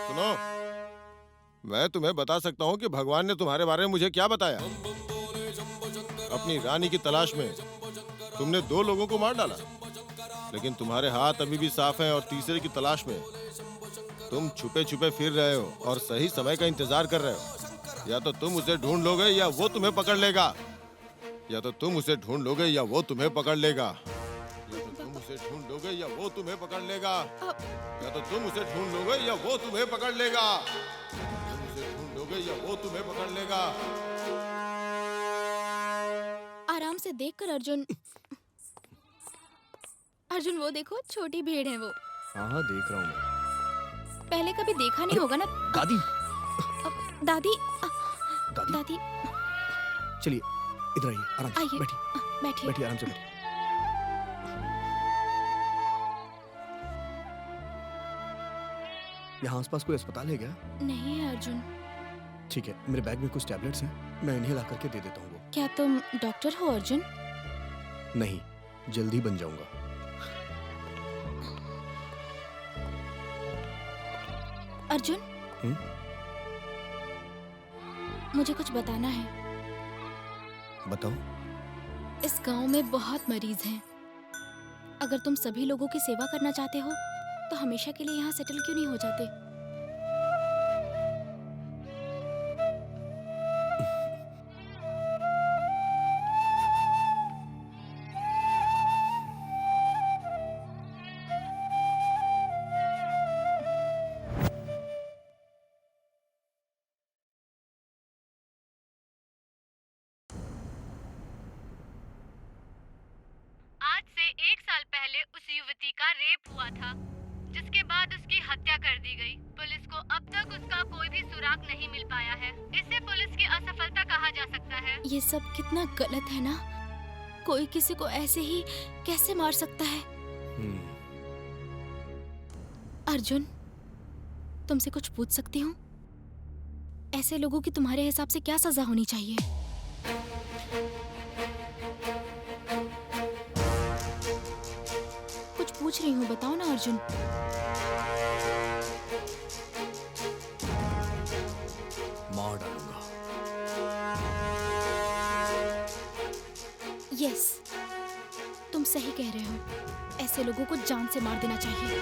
सुनो, मैं तुम्हें बता सकता हूँ कि भगवान ने तुम्हारे बारे में मुझे क्या बताया। अपनी रानी की तलाश में तुमने 2 लोगों को मार डाला, लेकिन तुम्हारे हाथ अभी भी साफ हैं और तीसरे की तलाश में तुम छुपे छुपे फिर रहे हो और सही समय का इंतजार कर रहे हो। या तो तुम उसे ढूंढ लोगे या वो तुम्हें पकड़ लेगा। या तो तुम उसे ढूंढ लोगे या वो तुम्हें पकड़ लेगा। या तो तुम उसे ढूंढ लोगे या वो तुम्हें पकड़ लेगा। या तो तुम उसे ढूंढ लोगे या वो तुम्हें पकड़ लेगा। तुम उसे ढूंढ लोगे या वो तुम्हें पकड़ लेगा। आराम से देखकर अर्जुन। अर्जुन वो देखो, छोटी भेड़ है वो। हाँ देख रहा हूँ मैं। पहले कभी देखा नहीं होगा ना। दादी। दादी। दादी। दादी। चलिए इधर आइए, आराम से आइए, बैठिए। बैठिए। बैठिए, आराम से बैठिए। यहाँ आसपास कोई अस्पताल है क्या? नहीं है अर्जुन। ठीक है, मेरे बैग में कुछ टैबलेट्स हैं, मैं इन्हें ला करके दे देता हूँ वो। क्या तुम डॉक्टर हो अर्जुन? नहीं, जल्दी बन जाऊंगा। अर्जुन, मुझे कुछ बताना है। बताओ। इस गांव में बहुत मरीज हैं। अगर तुम सभी लोगों की सेवा करना चाहते हो तो हमेशा के लिए यहाँ सेटल क्यों नहीं हो जाते? आज से 1 साल पहले उस युवती का रेप हुआ था, जिसके बाद उसकी हत्या कर दी गई। पुलिस को अब तक उसका कोई भी सुराग नहीं मिल पाया है। इसे पुलिस की असफलता कहा जा सकता है। ये सब कितना गलत है ना। कोई किसी को ऐसे ही कैसे मार सकता है? अर्जुन, तुमसे कुछ पूछ सकती हूँ? ऐसे लोगों की तुम्हारे हिसाब से क्या सजा होनी चाहिए? कुछ पूछ रही हूँ, बताओ ना अर्जुन। मार डालूंगा। यस, तुम सही कह रहे हो। ऐसे लोगों को जान से मार देना चाहिए।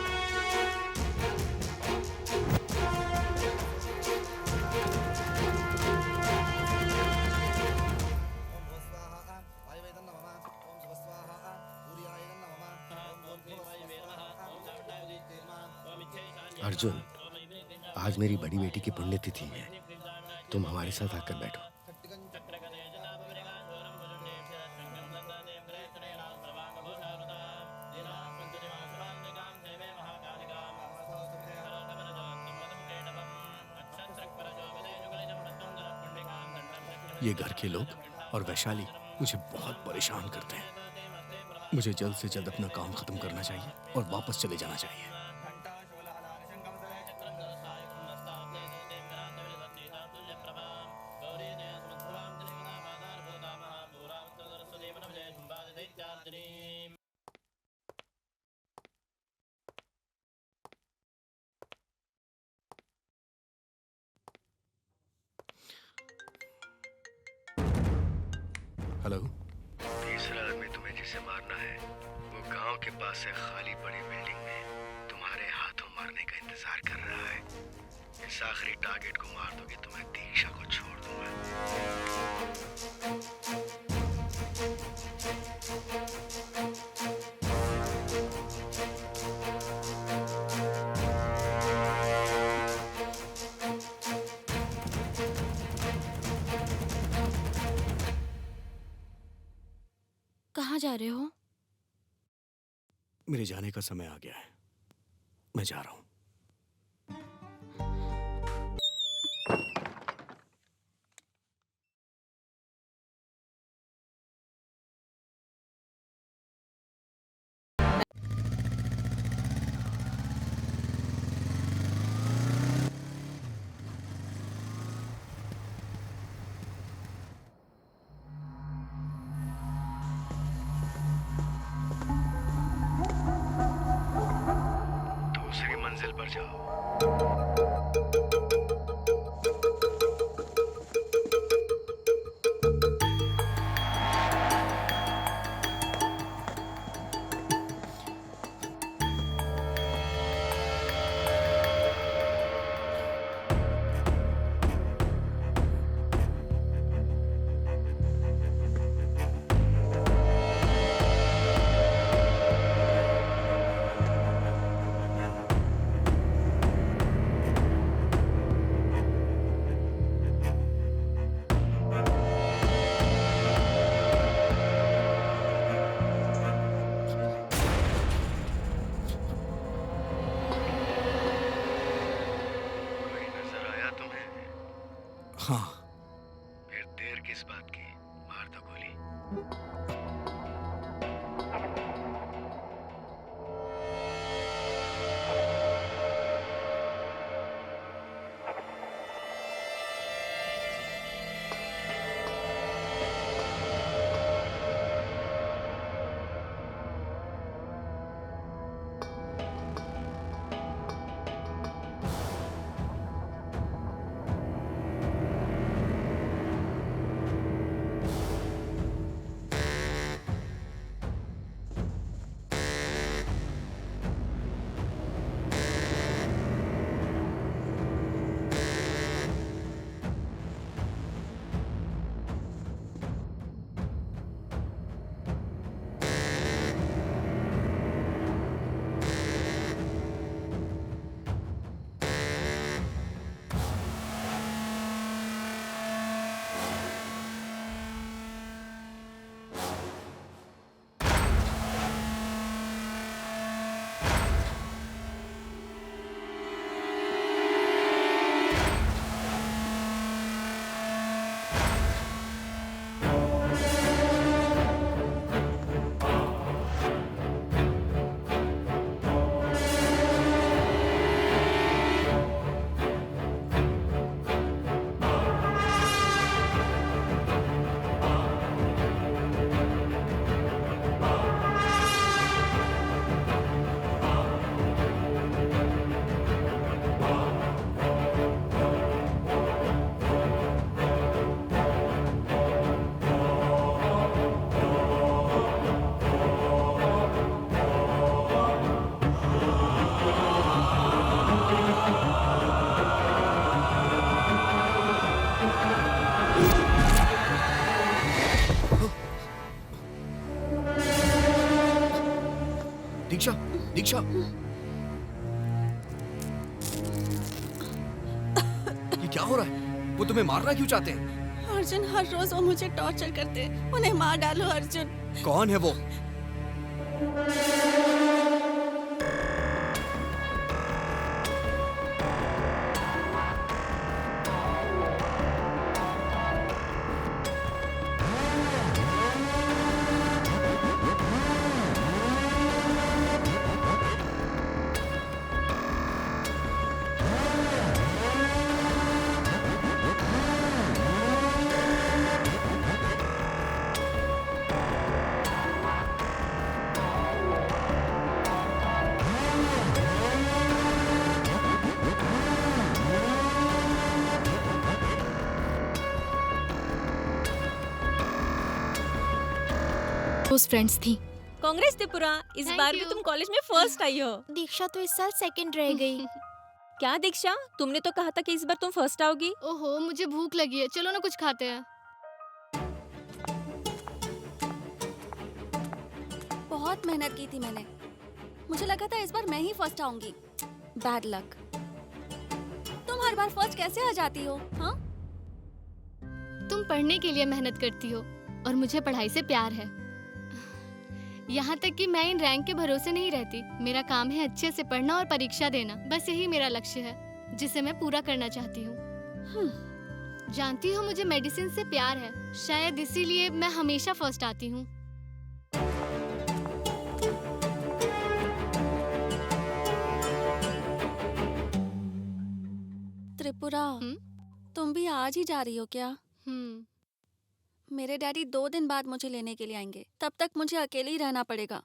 अर्जुन, आज मेरी बड़ी बेटी की पुण्यतिथि है। तुम हमारे साथ आकर बैठो। ये घर के लोग और वैशाली मुझे बहुत परेशान करते हैं। मुझे जल्द से जल्द अपना काम खत्म करना चाहिए और वापस चले जाना चाहिए। हेलो। तीसरा आदमी तुम्हें जिसे मारना है वो गांव के पास से खाली पड़ी बिल्डिंग में तुम्हारे हाथों मारने का इंतजार कर रहा है। इस आखिरी टारगेट को मार दोगे तो मैं दीक्षा को छोड़ कहाँ जा रहे हो? मेरे जाने का समय आ गया है, मैं जा रहा हूँ। दूसरी मंजिल पर जाओ। हाँ। फिर देर किस बात की, मार दो गोली। दीक्षा, दीक्षा, क्या हो रहा है? वो तुम्हें मारना क्यों चाहते हैं? अर्जुन, हर रोज वो मुझे टॉर्चर करते हैं। उन्हें मार डालो अर्जुन। कौन है वो? क्लोज फ्रेंड्स थी। कांग्रेस त्रिपुरा, इस Thank बार भी you. तुम कॉलेज में फर्स्ट आई हो। दीक्षा तो इस साल सेकंड रह गई। क्या दीक्षा, तुमने तो कहा था कि इस बार तुम फर्स्ट आओगी। ओहो, मुझे भूख लगी है, चलो ना कुछ खाते हैं। बहुत मेहनत की थी मैंने। मुझे लगा था इस बार मैं ही फर्स्ट आऊंगी। Bad luck. तुम हर बार फर्स्ट कैसे आ जाती हो? हाँ, तुम पढ़ने के लिए मेहनत करती हो और मुझे पढ़ाई से प्यार है। यहाँ तक कि मैं इन रैंक के भरोसे नहीं रहती। मेरा काम है अच्छे से पढ़ना और परीक्षा देना। बस यही मेरा लक्ष्य है जिसे मैं पूरा करना चाहती हूँ। जानती हो, मुझे मेडिसिन से प्यार है। शायद इसीलिए मैं हमेशा फर्स्ट आती हूँ। त्रिपुरा, तुम भी आज ही जा रही हो क्या? मेरे डैडी 2 दिन बाद मुझे लेने के लिए आएंगे। तब तक मुझे अकेले ही रहना पड़ेगा।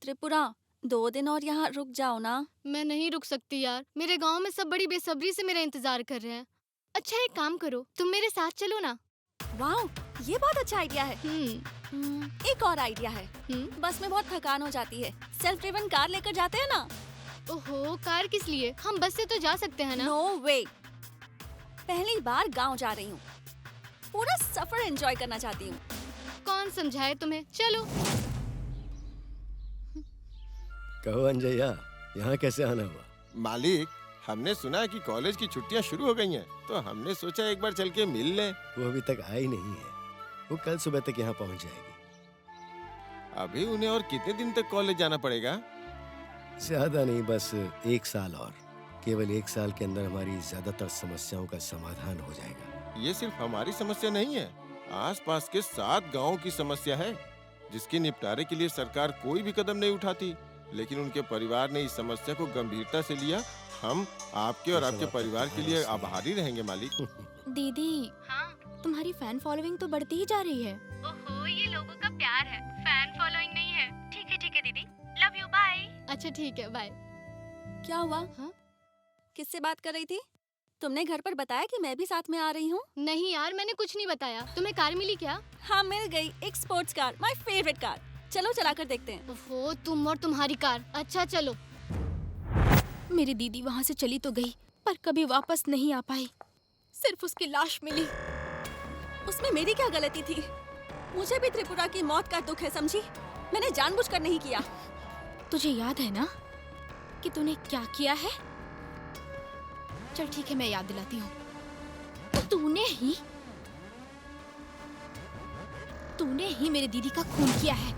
त्रिपुरा, 2 दिन और यहाँ रुक जाओ ना। मैं नहीं रुक सकती यार। मेरे गांव में सब बड़ी बेसब्री से मेरा इंतजार कर रहे हैं। अच्छा, एक काम करो, तुम मेरे साथ चलो ना। वाह, ये बहुत अच्छा आइडिया है। एक और आइडिया है। बस में बहुत थकान हो जाती है। सेल्फ ड्रिवन कार लेकर जाते हैं ना। ओहो, कार किस लिए? हम बस से तो जा सकते हैं ना। नो वे। पहली बार गांव जा रही हूँ। पूरा सफर एंजॉय करना चाहती हूँ। कौन समझाए तुम्हें? चलो। कहो अंजया, यहाँ कैसे आना हुआ? मालिक, हमने सुना है कि कॉलेज की छुट्टियाँ शुरू हो गई हैं, तो हमने सोचा एक बार चल के मिल लें। वो अभी तक आई नहीं है। वो कल सुबह तक यहाँ पहुँच जाएगी। अभी उन्हें और कितने दिन तक कॉलेज जाना पड़ेगा? ज्यादा नहीं, बस 1 साल और। केवल 1 साल के अंदर हमारी ज्यादातर समस्याओं का समाधान हो जाएगा। ये सिर्फ हमारी समस्या नहीं है, आसपास के 7 गांवों की समस्या है, जिसके निपटारे के लिए सरकार कोई भी कदम नहीं उठाती। लेकिन उनके परिवार ने इस समस्या को गंभीरता से लिया। हम आपके और आपके परिवार के लिए आभारी रहेंगे मालिक। दीदी, तुम्हारी फैन फॉलोइंग तो बढ़ती ही जा रही है। ओहो, ये लोगों का प्यार है, फैन फॉलोइंग नहीं है। ठीक है दीदी, लव यू, बाय। अच्छा ठीक है, बाय। क्या हुआ? किससे बात कर रही थी? तुमने घर पर बताया कि मैं भी साथ में आ रही हूँ? नहीं यार, मैंने कुछ नहीं बताया। तुम्हें कार मिली क्या? हाँ, मिल गई। एक sports car, my favourite car. चलो चलाकर देखते हैं। ओहो, तुम और तुम्हारी कार। अच्छा चलो। मेरी दीदी वहाँ से चली तो गई, पर कभी वापस नहीं आ पाई। सिर्फ उसकी लाश मिली। उसमें मेरी क्या गलती थी? मुझे भी त्रिपुरा की मौत का दुख है, समझी? मैंने जानबूझकर नहीं किया। तुझे याद है ना कि तूने क्या किया है? चल ठीक है, मैं याद दिलाती हूँ। तूने ही मेरी दीदी का खून किया है।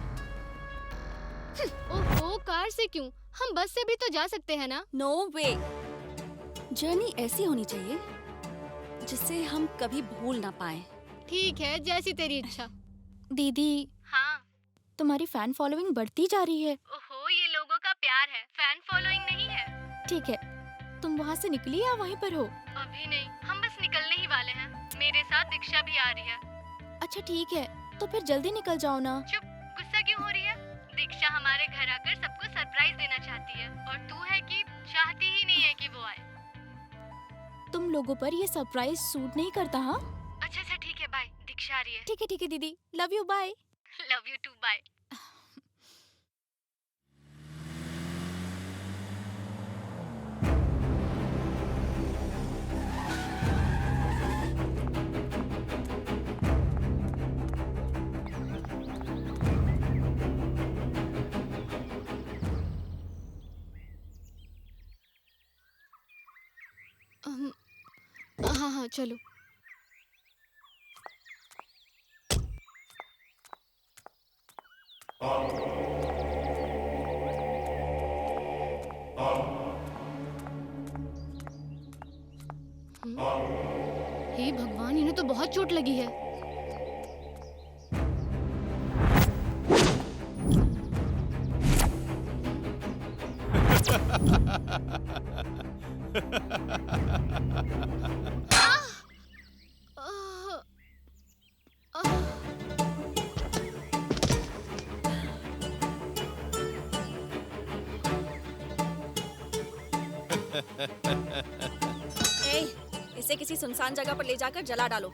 ओहो, कार से क्यों? हम बस से भी तो जा सकते हैं ना। नो वे। जर्नी ऐसी होनी चाहिए जिससे हम कभी भूल ना पाए। ठीक है, जैसी तेरी इच्छा। दीदी, हाँ, तुम्हारी फैन फॉलोइंग बढ़ती जा रही है। ओहो, ये लोगों का प्यार है, फैन फॉलोइंग नहीं है। ठीक है, तुम वहाँ से निकली या वहीं पर हो? अभी नहीं, हम बस निकलने ही वाले हैं। मेरे साथ दीक्षा भी आ रही है। अच्छा ठीक है, तो फिर जल्दी निकल जाओ ना। चुप, गुस्सा क्यों हो रही है? दीक्षा हमारे घर आकर सबको सरप्राइज देना चाहती है, और तू है कि चाहती ही नहीं है कि वो आए। तुम लोगों पर ये सरप्राइज सूट नहीं करता? हाँ, अच्छा ठीक है, बाय। दीक्षा आ रही है। ठीक है दीदी, love you, bye. Love you too, bye. हाँ हाँ चलो। हे भगवान, इन्हें तो बहुत चोट लगी है। ए, इसे किसी सुनसान जगह पर ले जाकर जला डालो।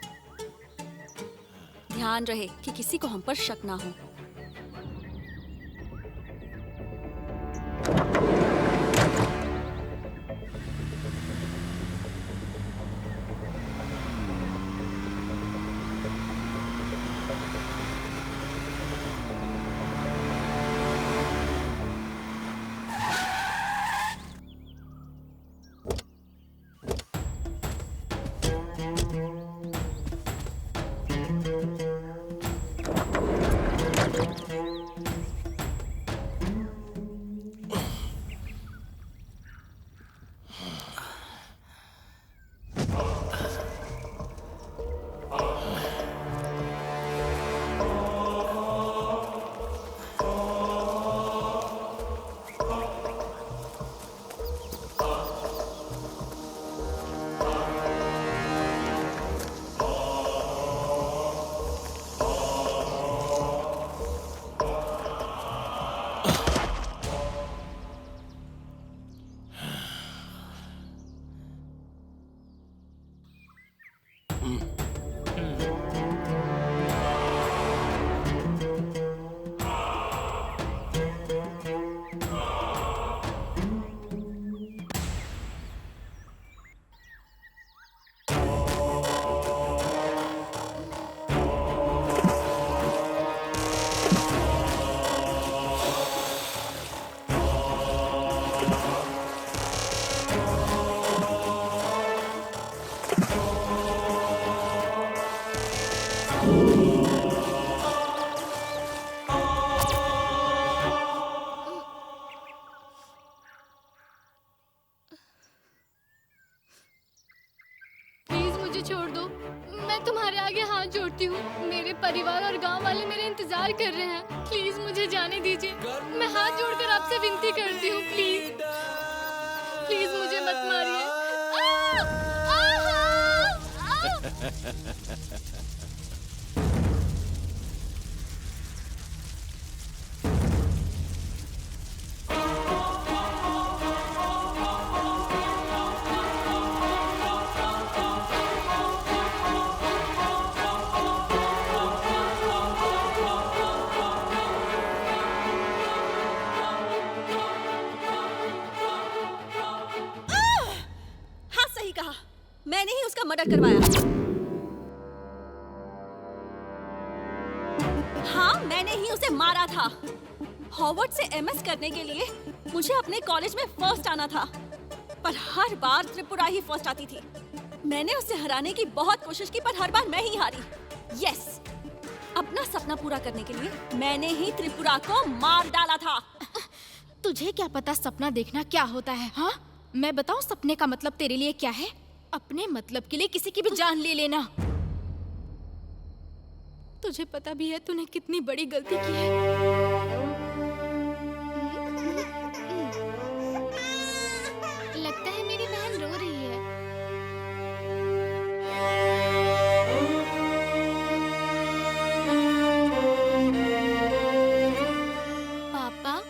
ध्यान रहे कि किसी को हम पर शक ना हो। छोड़ दो, मैं तुम्हारे आगे हाथ जोड़ती हूँ। मेरे परिवार और गांव वाले मेरे इंतजार कर रहे हैं। प्लीज मुझे जाने दीजिए। मैं हाथ जोड़कर आपसे विनती करती हूँ, प्लीज प्लीज मुझे मत मारिए। मैंने ही उसका मर्डर करवाया। हाँ, मैंने ही उसे मारा था। हॉवर्ड से एमएस करने के लिए मुझे अपने कॉलेज में फर्स्ट आना था, पर हर बार त्रिपुरा ही फर्स्ट आती थी। मैंने उसे हराने की बहुत कोशिश की, पर हर बार मैं ही हारी। यस, अपना सपना पूरा करने के लिए मैंने ही त्रिपुरा को मार डाला था। तुझे क्या पता सपना देखना क्या होता है? हाँ, मैं बताऊं सपने का मतलब तेरे लिए क्या है? अपने मतलब के लिए किसी की भी जान ले लेना। तुझे पता भी है तूने कितनी बड़ी गलती की है। लगता है मेरी बहन रो रही है। पापा,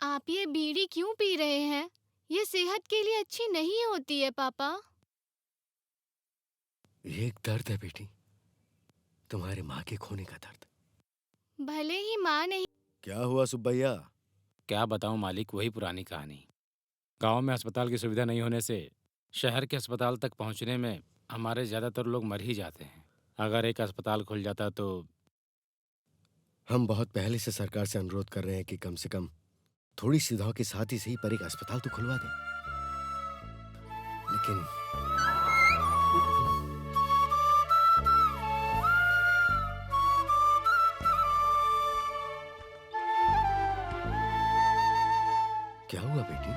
आप ये बीड़ी क्यों पी रहे हैं? ये सेहत के लिए अच्छी नहीं होती है पापा। ये एक दर्द है बेटी, तुम्हारे माँ के खोने का दर्द। भले ही माँ नहीं। क्या हुआ सुब्बैया? क्या बताऊं मालिक, वही पुरानी कहानी। गांव में अस्पताल की सुविधा नहीं होने से शहर के अस्पताल तक पहुंचने में हमारे ज्यादातर लोग मर ही जाते हैं। अगर एक अस्पताल खुल जाता तो। हम बहुत पहले से सरकार से अनुरोध कर रहे हैं कि कम से कम थोड़ी सुविधाओं के साथ ही सही पर एक अस्पताल तो खुलवा दें, लेकिन क्या हुआ बेटी?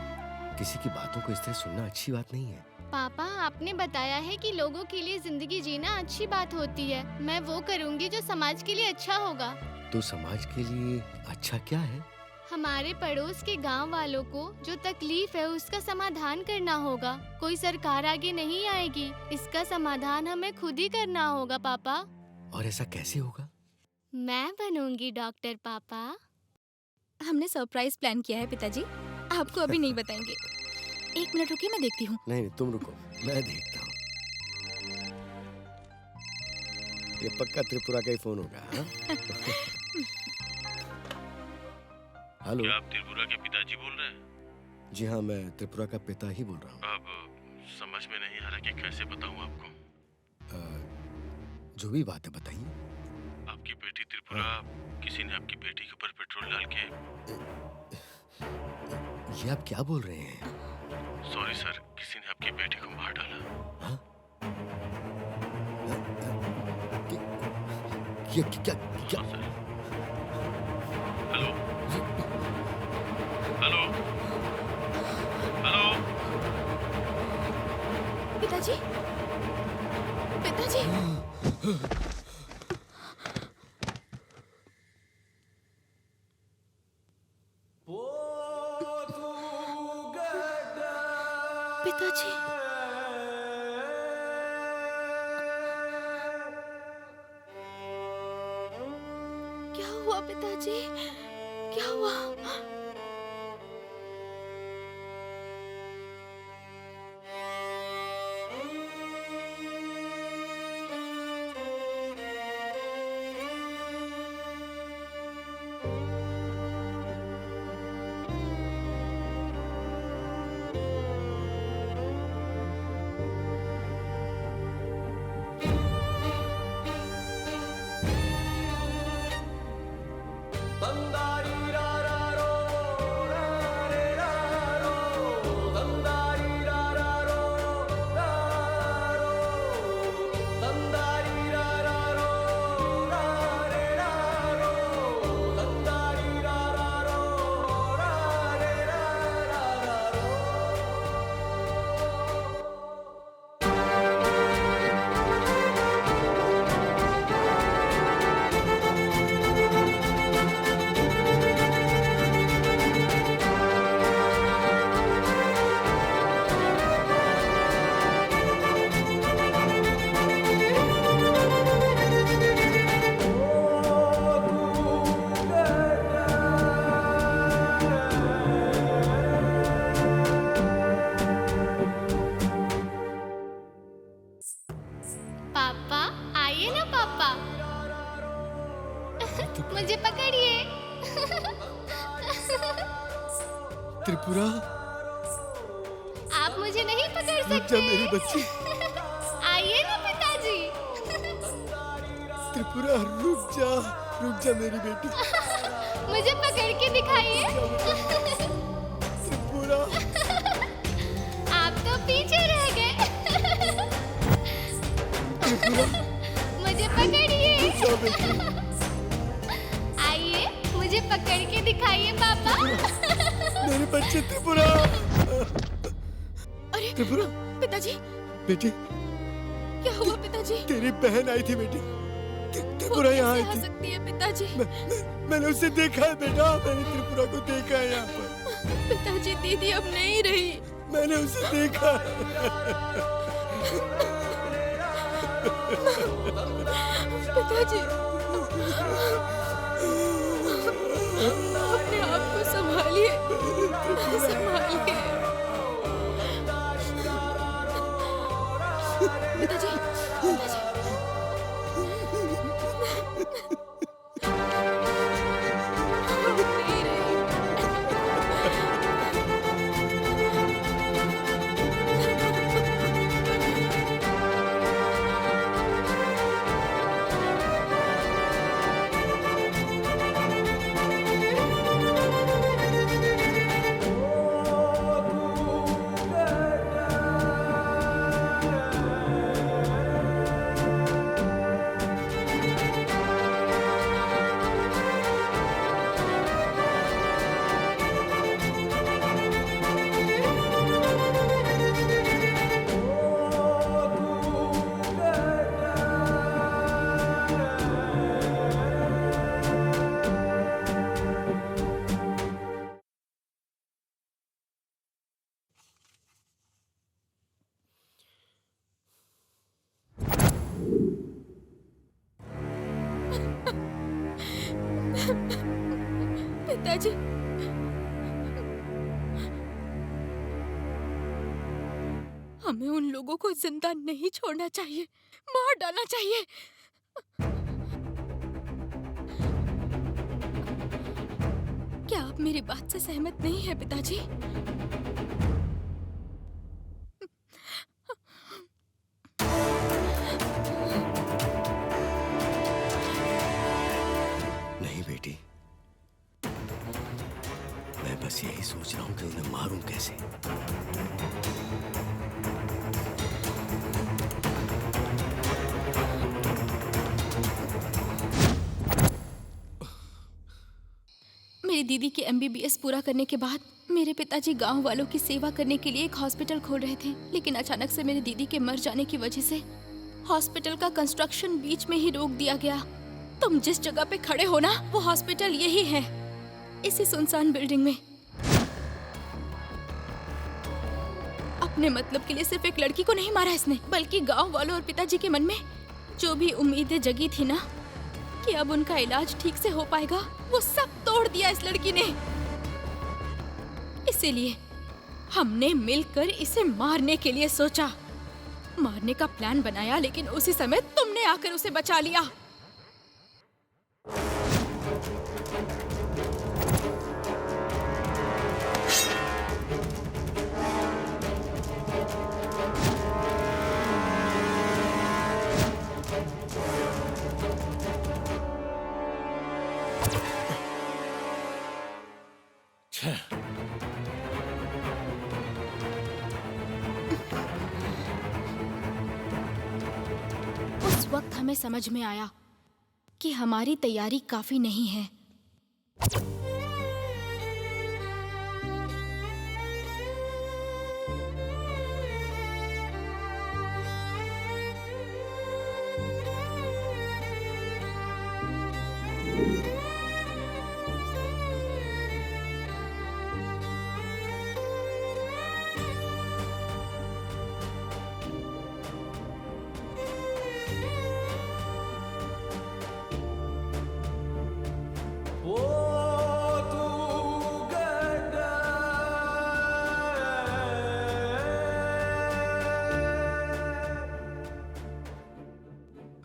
किसी की बातों को इस तरह सुनना अच्छी बात नहीं है। पापा, आपने बताया है कि लोगों के लिए जिंदगी जीना अच्छी बात होती है। मैं वो करूँगी जो समाज के लिए अच्छा होगा। तो समाज के लिए अच्छा क्या है? हमारे पड़ोस के गांव वालों को जो तकलीफ है उसका समाधान करना होगा। कोई सरकार आगे नहीं आएगी, इसका समाधान हमें खुद ही करना होगा पापा। और ऐसा कैसे होगा? मैं बनूंगी डॉक्टर पापा। हमने सरप्राइज प्लान किया है पिताजी, आपको अभी नहीं बताएंगे। 1 मिनट रुकिए, मैं देखती हूँ। नहीं तुम रुको, मैं देखता हूँ। ये पक्का त्रिपुरा का ही फोन होगा। हाँ? हेलो, क्या आप त्रिपुरा के पिताजी बोल रहे हैं? जी हाँ, मैं त्रिपुरा का पिता ही बोल रहा हूँ। अब समझ में नहीं आ रहा कि कैसे बताऊँ आपको। जो भी बात है बताइए। आपकी बेटी त्रिपुरा, किसी ने आपकी बेटी के ऊपर पेट्रोल डाल के। ये आप क्या बोल रहे हैं? सॉरी सर, किसी ने आपकी बेटी को मार डाला। हाँ? क्या? हेलो हेलो हेलो पिताजी, पिताजी। पिताजी, क्या हुआ पिताजी? क्या हुआ? पापा आइए ना पापा। मुझे पकड़िए। त्रिपुरा, आप मुझे नहीं पकड़ रुक जा सकते। मेरी बच्ची। आइए ना पिताजी। त्रिपुरा रुक जा मेरी बेटी। मुझे पकड़ के दिखाइए। त्रिपुरा, आप तो पीछे रह गए। मुझे पकड़िए। आइए, मुझे पकड़ के दिखाइए पापा। मेरे बच्चे त्रिपुरा। अरे त्रिपुरा, पिताजी, बेटी क्या हुआ पिताजी? तेरी बहन आई थी बेटी। त्रिपुरा यहाँ आई आ थी। सकती है पिताजी? मैंने उसे देखा है बेटा, मैंने त्रिपुरा को देखा है यहाँ पर। पिताजी, दीदी अब नहीं रही। मैंने उसे देखा है। पिताजी, अपने आप को संभालिए, संभालिए। पिताजी, पिताजी। नहीं रही। पिताजी। हमें उन लोगों को जिंदा नहीं छोड़ना चाहिए, मार डालना चाहिए। क्या आप मेरी बात से सहमत नहीं है पिताजी? नहीं बेटी, मैं बस यही सोच रहा हूं कि उन्हें मारूं कैसे। मेरी दीदी के MBBS पूरा करने के बाद मेरे पिताजी गांव वालों की सेवा करने के लिए एक हॉस्पिटल खोल रहे थे, लेकिन अचानक से मेरी दीदी के मर जाने की वजह से हॉस्पिटल का कंस्ट्रक्शन बीच में ही रोक दिया गया। तुम जिस जगह पे खड़े हो ना, वो हॉस्पिटल यही है, इसी सुनसान बिल्डिंग में। अपने मतलब के लिए सिर्फ एक लड़की को नहीं मारा इसने, बल्कि गांव वालों और पिताजी के मन में जो भी उम्मीदें जगी थी ना कि अब उनका इलाज ठीक से हो पाएगा, वो सब तोड़ दिया इस लड़की ने। इसीलिए हमने मिलकर इसे मारने के लिए सोचा, मारने का प्लान बनाया, लेकिन उसी समय तुमने आकर उसे बचा लिया। उस वक्त हमें समझ में आया कि हमारी तैयारी काफी नहीं है।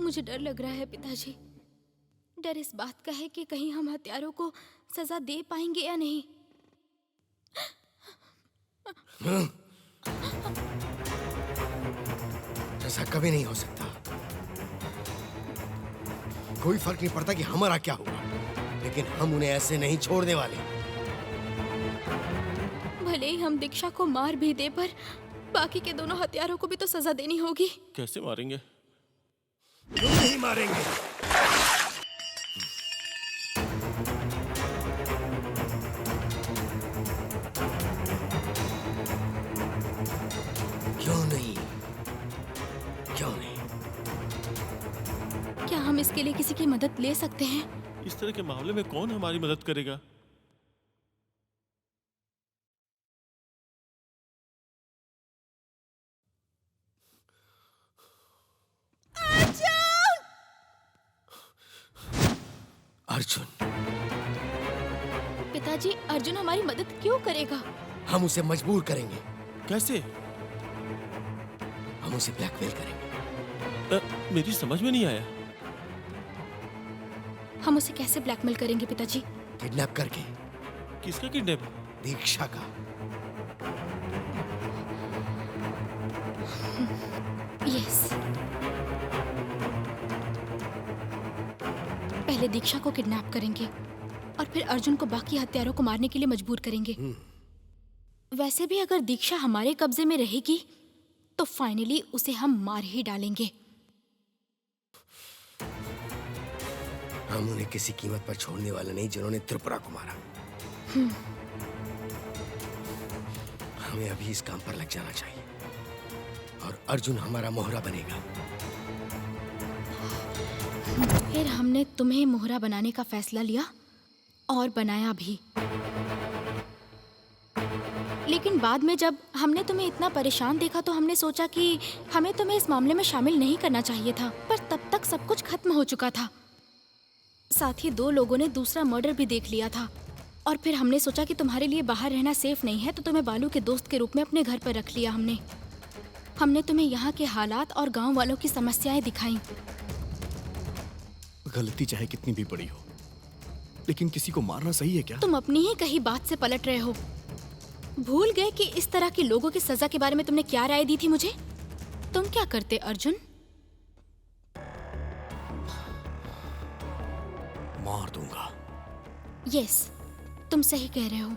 मुझे डर लग रहा है पिताजी। डर इस बात का है कि कहीं हम हत्यारों को सजा दे पाएंगे या नहीं। ऐसा कभी नहीं हो सकता। कोई फर्क नहीं पड़ता कि हमारा क्या होगा, लेकिन हम उन्हें ऐसे नहीं छोड़ने वाले। भले ही हम दीक्षा को मार भी दे, पर बाकी के दोनों हत्यारों को भी तो सजा देनी होगी। कैसे मारेंगे? क्यों नहीं मारेंगे? क्यों नहीं? क्यों नहीं? क्या हम इसके लिए किसी की मदद ले सकते हैं? इस तरह के मामले में कौन हमारी मदद करेगा? अर्जुन। पिताजी, अर्जुन हमारी मदद क्यों करेगा? हम उसे मजबूर करेंगे। कैसे? हम उसे ब्लैकमेल करेंगे। मेरी समझ में नहीं आया। हम उसे कैसे ब्लैकमेल करेंगे पिताजी? किडनैप करके। किसका किडनैप? दीक्षा का। यस। पहले दीक्षा को किडनैप करेंगे और फिर अर्जुन को बाकी हत्यारों को मारने के लिए मजबूर करेंगे। वैसे भी अगर दीक्षा हमारे कब्जे में रहेगी तो फाइनली उसे हम मार ही डालेंगे। हम उन्हें किसी कीमत पर छोड़ने वाले नहीं जिन्होंने त्रिपुरा को मारा। हमें अभी इस काम पर लग जाना चाहिए और अर्जुन हमारा मोहरा बनेगा। फिर हमने तुम्हें मोहरा बनाने का फैसला लिया और बनाया भी। लेकिन बाद में जब हमने तुम्हें इतना परेशान देखा तो हमने सोचा कि हमें तुम्हें इस मामले में शामिल नहीं करना चाहिए था, पर तब तक सब कुछ खत्म हो चुका था। साथ ही 2 लोगों ने दूसरा मर्डर भी देख लिया था। और फिर हमने सोचा कि तुम्हारे लिए बाहर रहना सेफ नहीं है, तो तुम्हें बालू के दोस्त के रूप में अपने घर पर रख लिया हमने तुम्हें यहाँ के हालात और गांव वालों की समस्याएं दिखाई। गलती चाहे कितनी भी बड़ी हो, लेकिन किसी को मारना सही है क्या? तुम अपनी ही कही बात से पलट रहे हो। भूल गए कि इस तरह के लोगों की सजा के बारे में तुमने क्या राय दी थी मुझे? तुम क्या करते अर्जुन? मार दूंगा। यस, तुम सही कह रहे हो।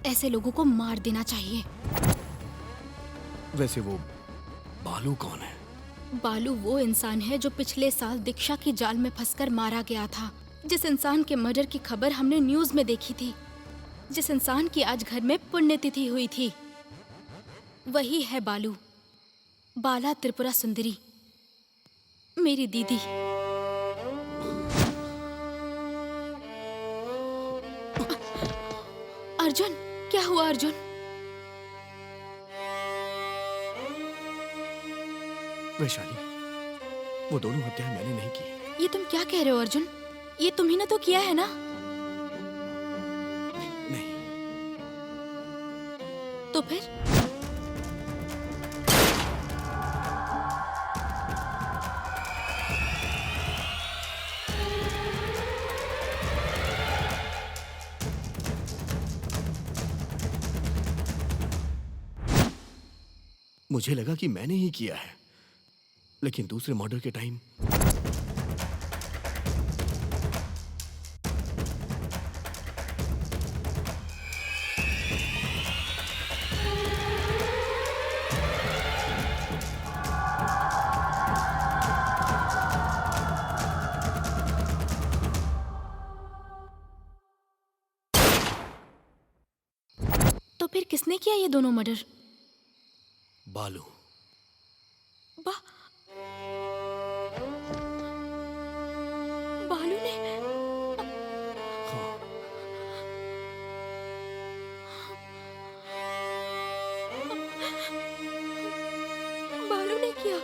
ऐसे लोगों को मार देना चाहिए। वैसे वो बालू कौन है? बालू वो इंसान है जो पिछले साल दीक्षा की जाल में फंसकर मारा गया था। जिस इंसान के मर्डर की खबर हमने न्यूज में देखी थी, जिस इंसान की आज घर में पुण्यतिथि हुई थी, वही है बालू। बाला त्रिपुरा सुंदरी, मेरी दीदी। अर्जुन, क्या हुआ अर्जुन? वैशाली, वो दोनों हत्याएं मैंने नहीं की। ये तुम क्या कह रहे हो अर्जुन? ये तुम्ही ने तो किया है ना? नहीं। तो फिर? मुझे लगा कि मैंने ही किया है, लेकिन दूसरे मर्डर के टाइम तो फिर किसने किया ये दोनों मर्डर? बालू। बालू ने? बालू ने किया?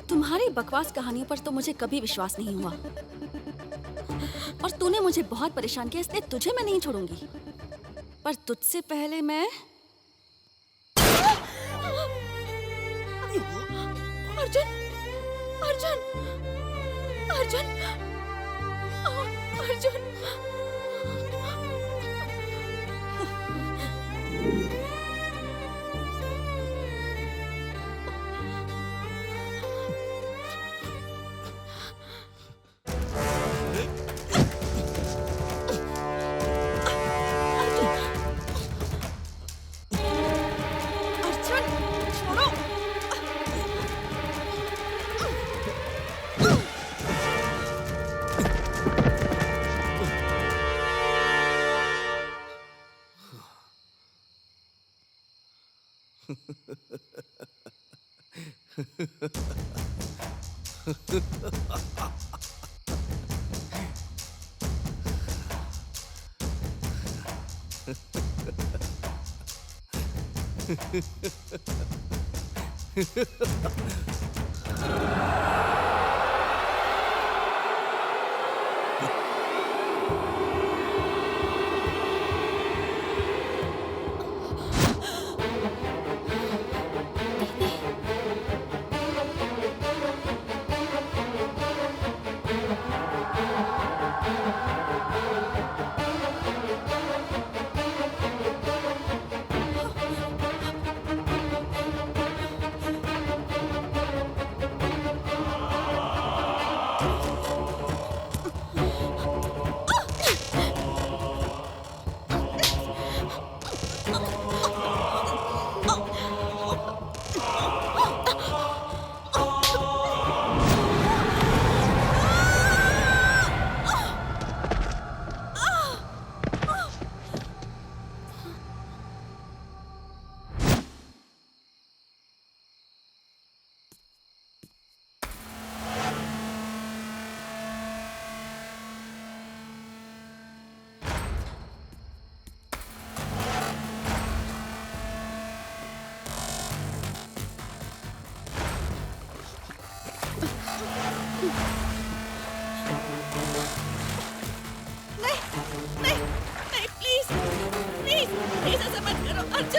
तुम्हारी बकवास कहानियों पर तो मुझे कभी विश्वास नहीं हुआ, और तूने मुझे बहुत परेशान किया, इसलिए तुझे मैं नहीं छोड़ूंगी। पर तुझसे पहले मैं Arjun, Arjun, Arjun, Arjun.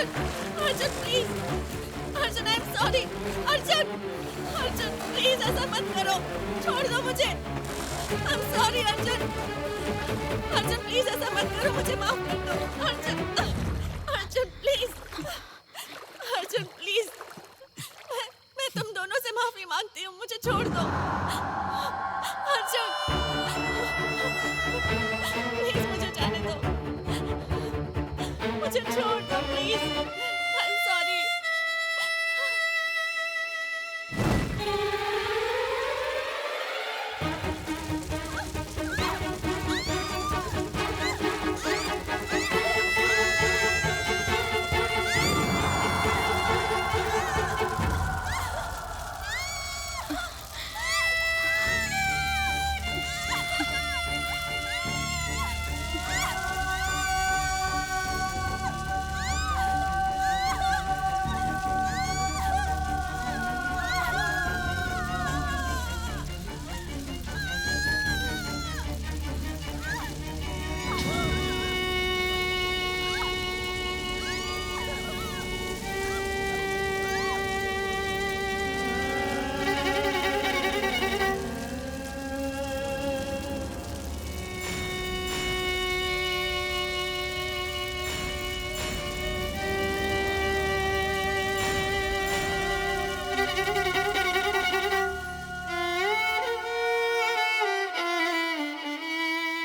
Arjun Arjun please Arjun I am sorry Arjun Arjun please ऐसा मत करो छोड़ दो मुझे I am sorry Arjun Arjun please ऐसा मत करो मुझे माफ कर दो अर्जुन अर्जुन प्लीज अर्जुन प्लीज मैं तुम दोनों से माफी मांगती हूँ मुझे छोड़ दो अर्जुन प्लीज मुझे जाने दो मुझे छोड़ दो प्लीज आई एम सॉरी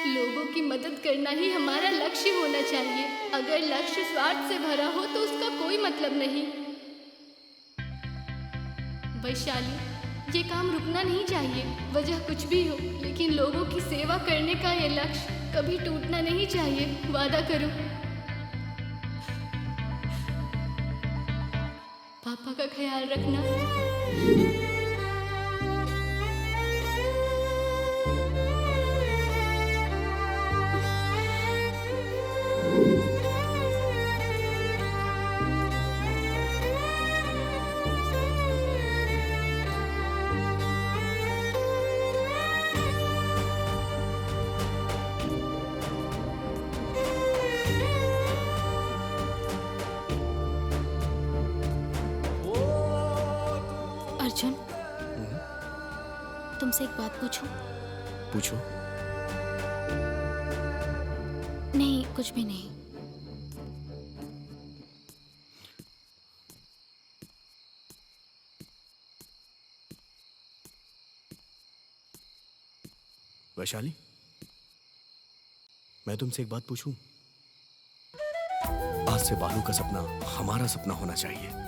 लोगों की मदद करना ही हमारा लक्ष्य होना चाहिए। अगर लक्ष्य स्वार्थ से भरा हो तो उसका कोई मतलब नहीं। वैशाली, ये काम रुकना नहीं चाहिए, वजह कुछ भी हो, लेकिन लोगों की सेवा करने का ये लक्ष्य कभी टूटना नहीं चाहिए। वादा करो। पापा का ख्याल रखना। अर्जुन, तुमसे एक बात पूछूं? पूछो। नहीं, कुछ भी नहीं। वैशाली, मैं तुमसे एक बात पूछूं? आज से बालू का सपना हमारा सपना होना चाहिए।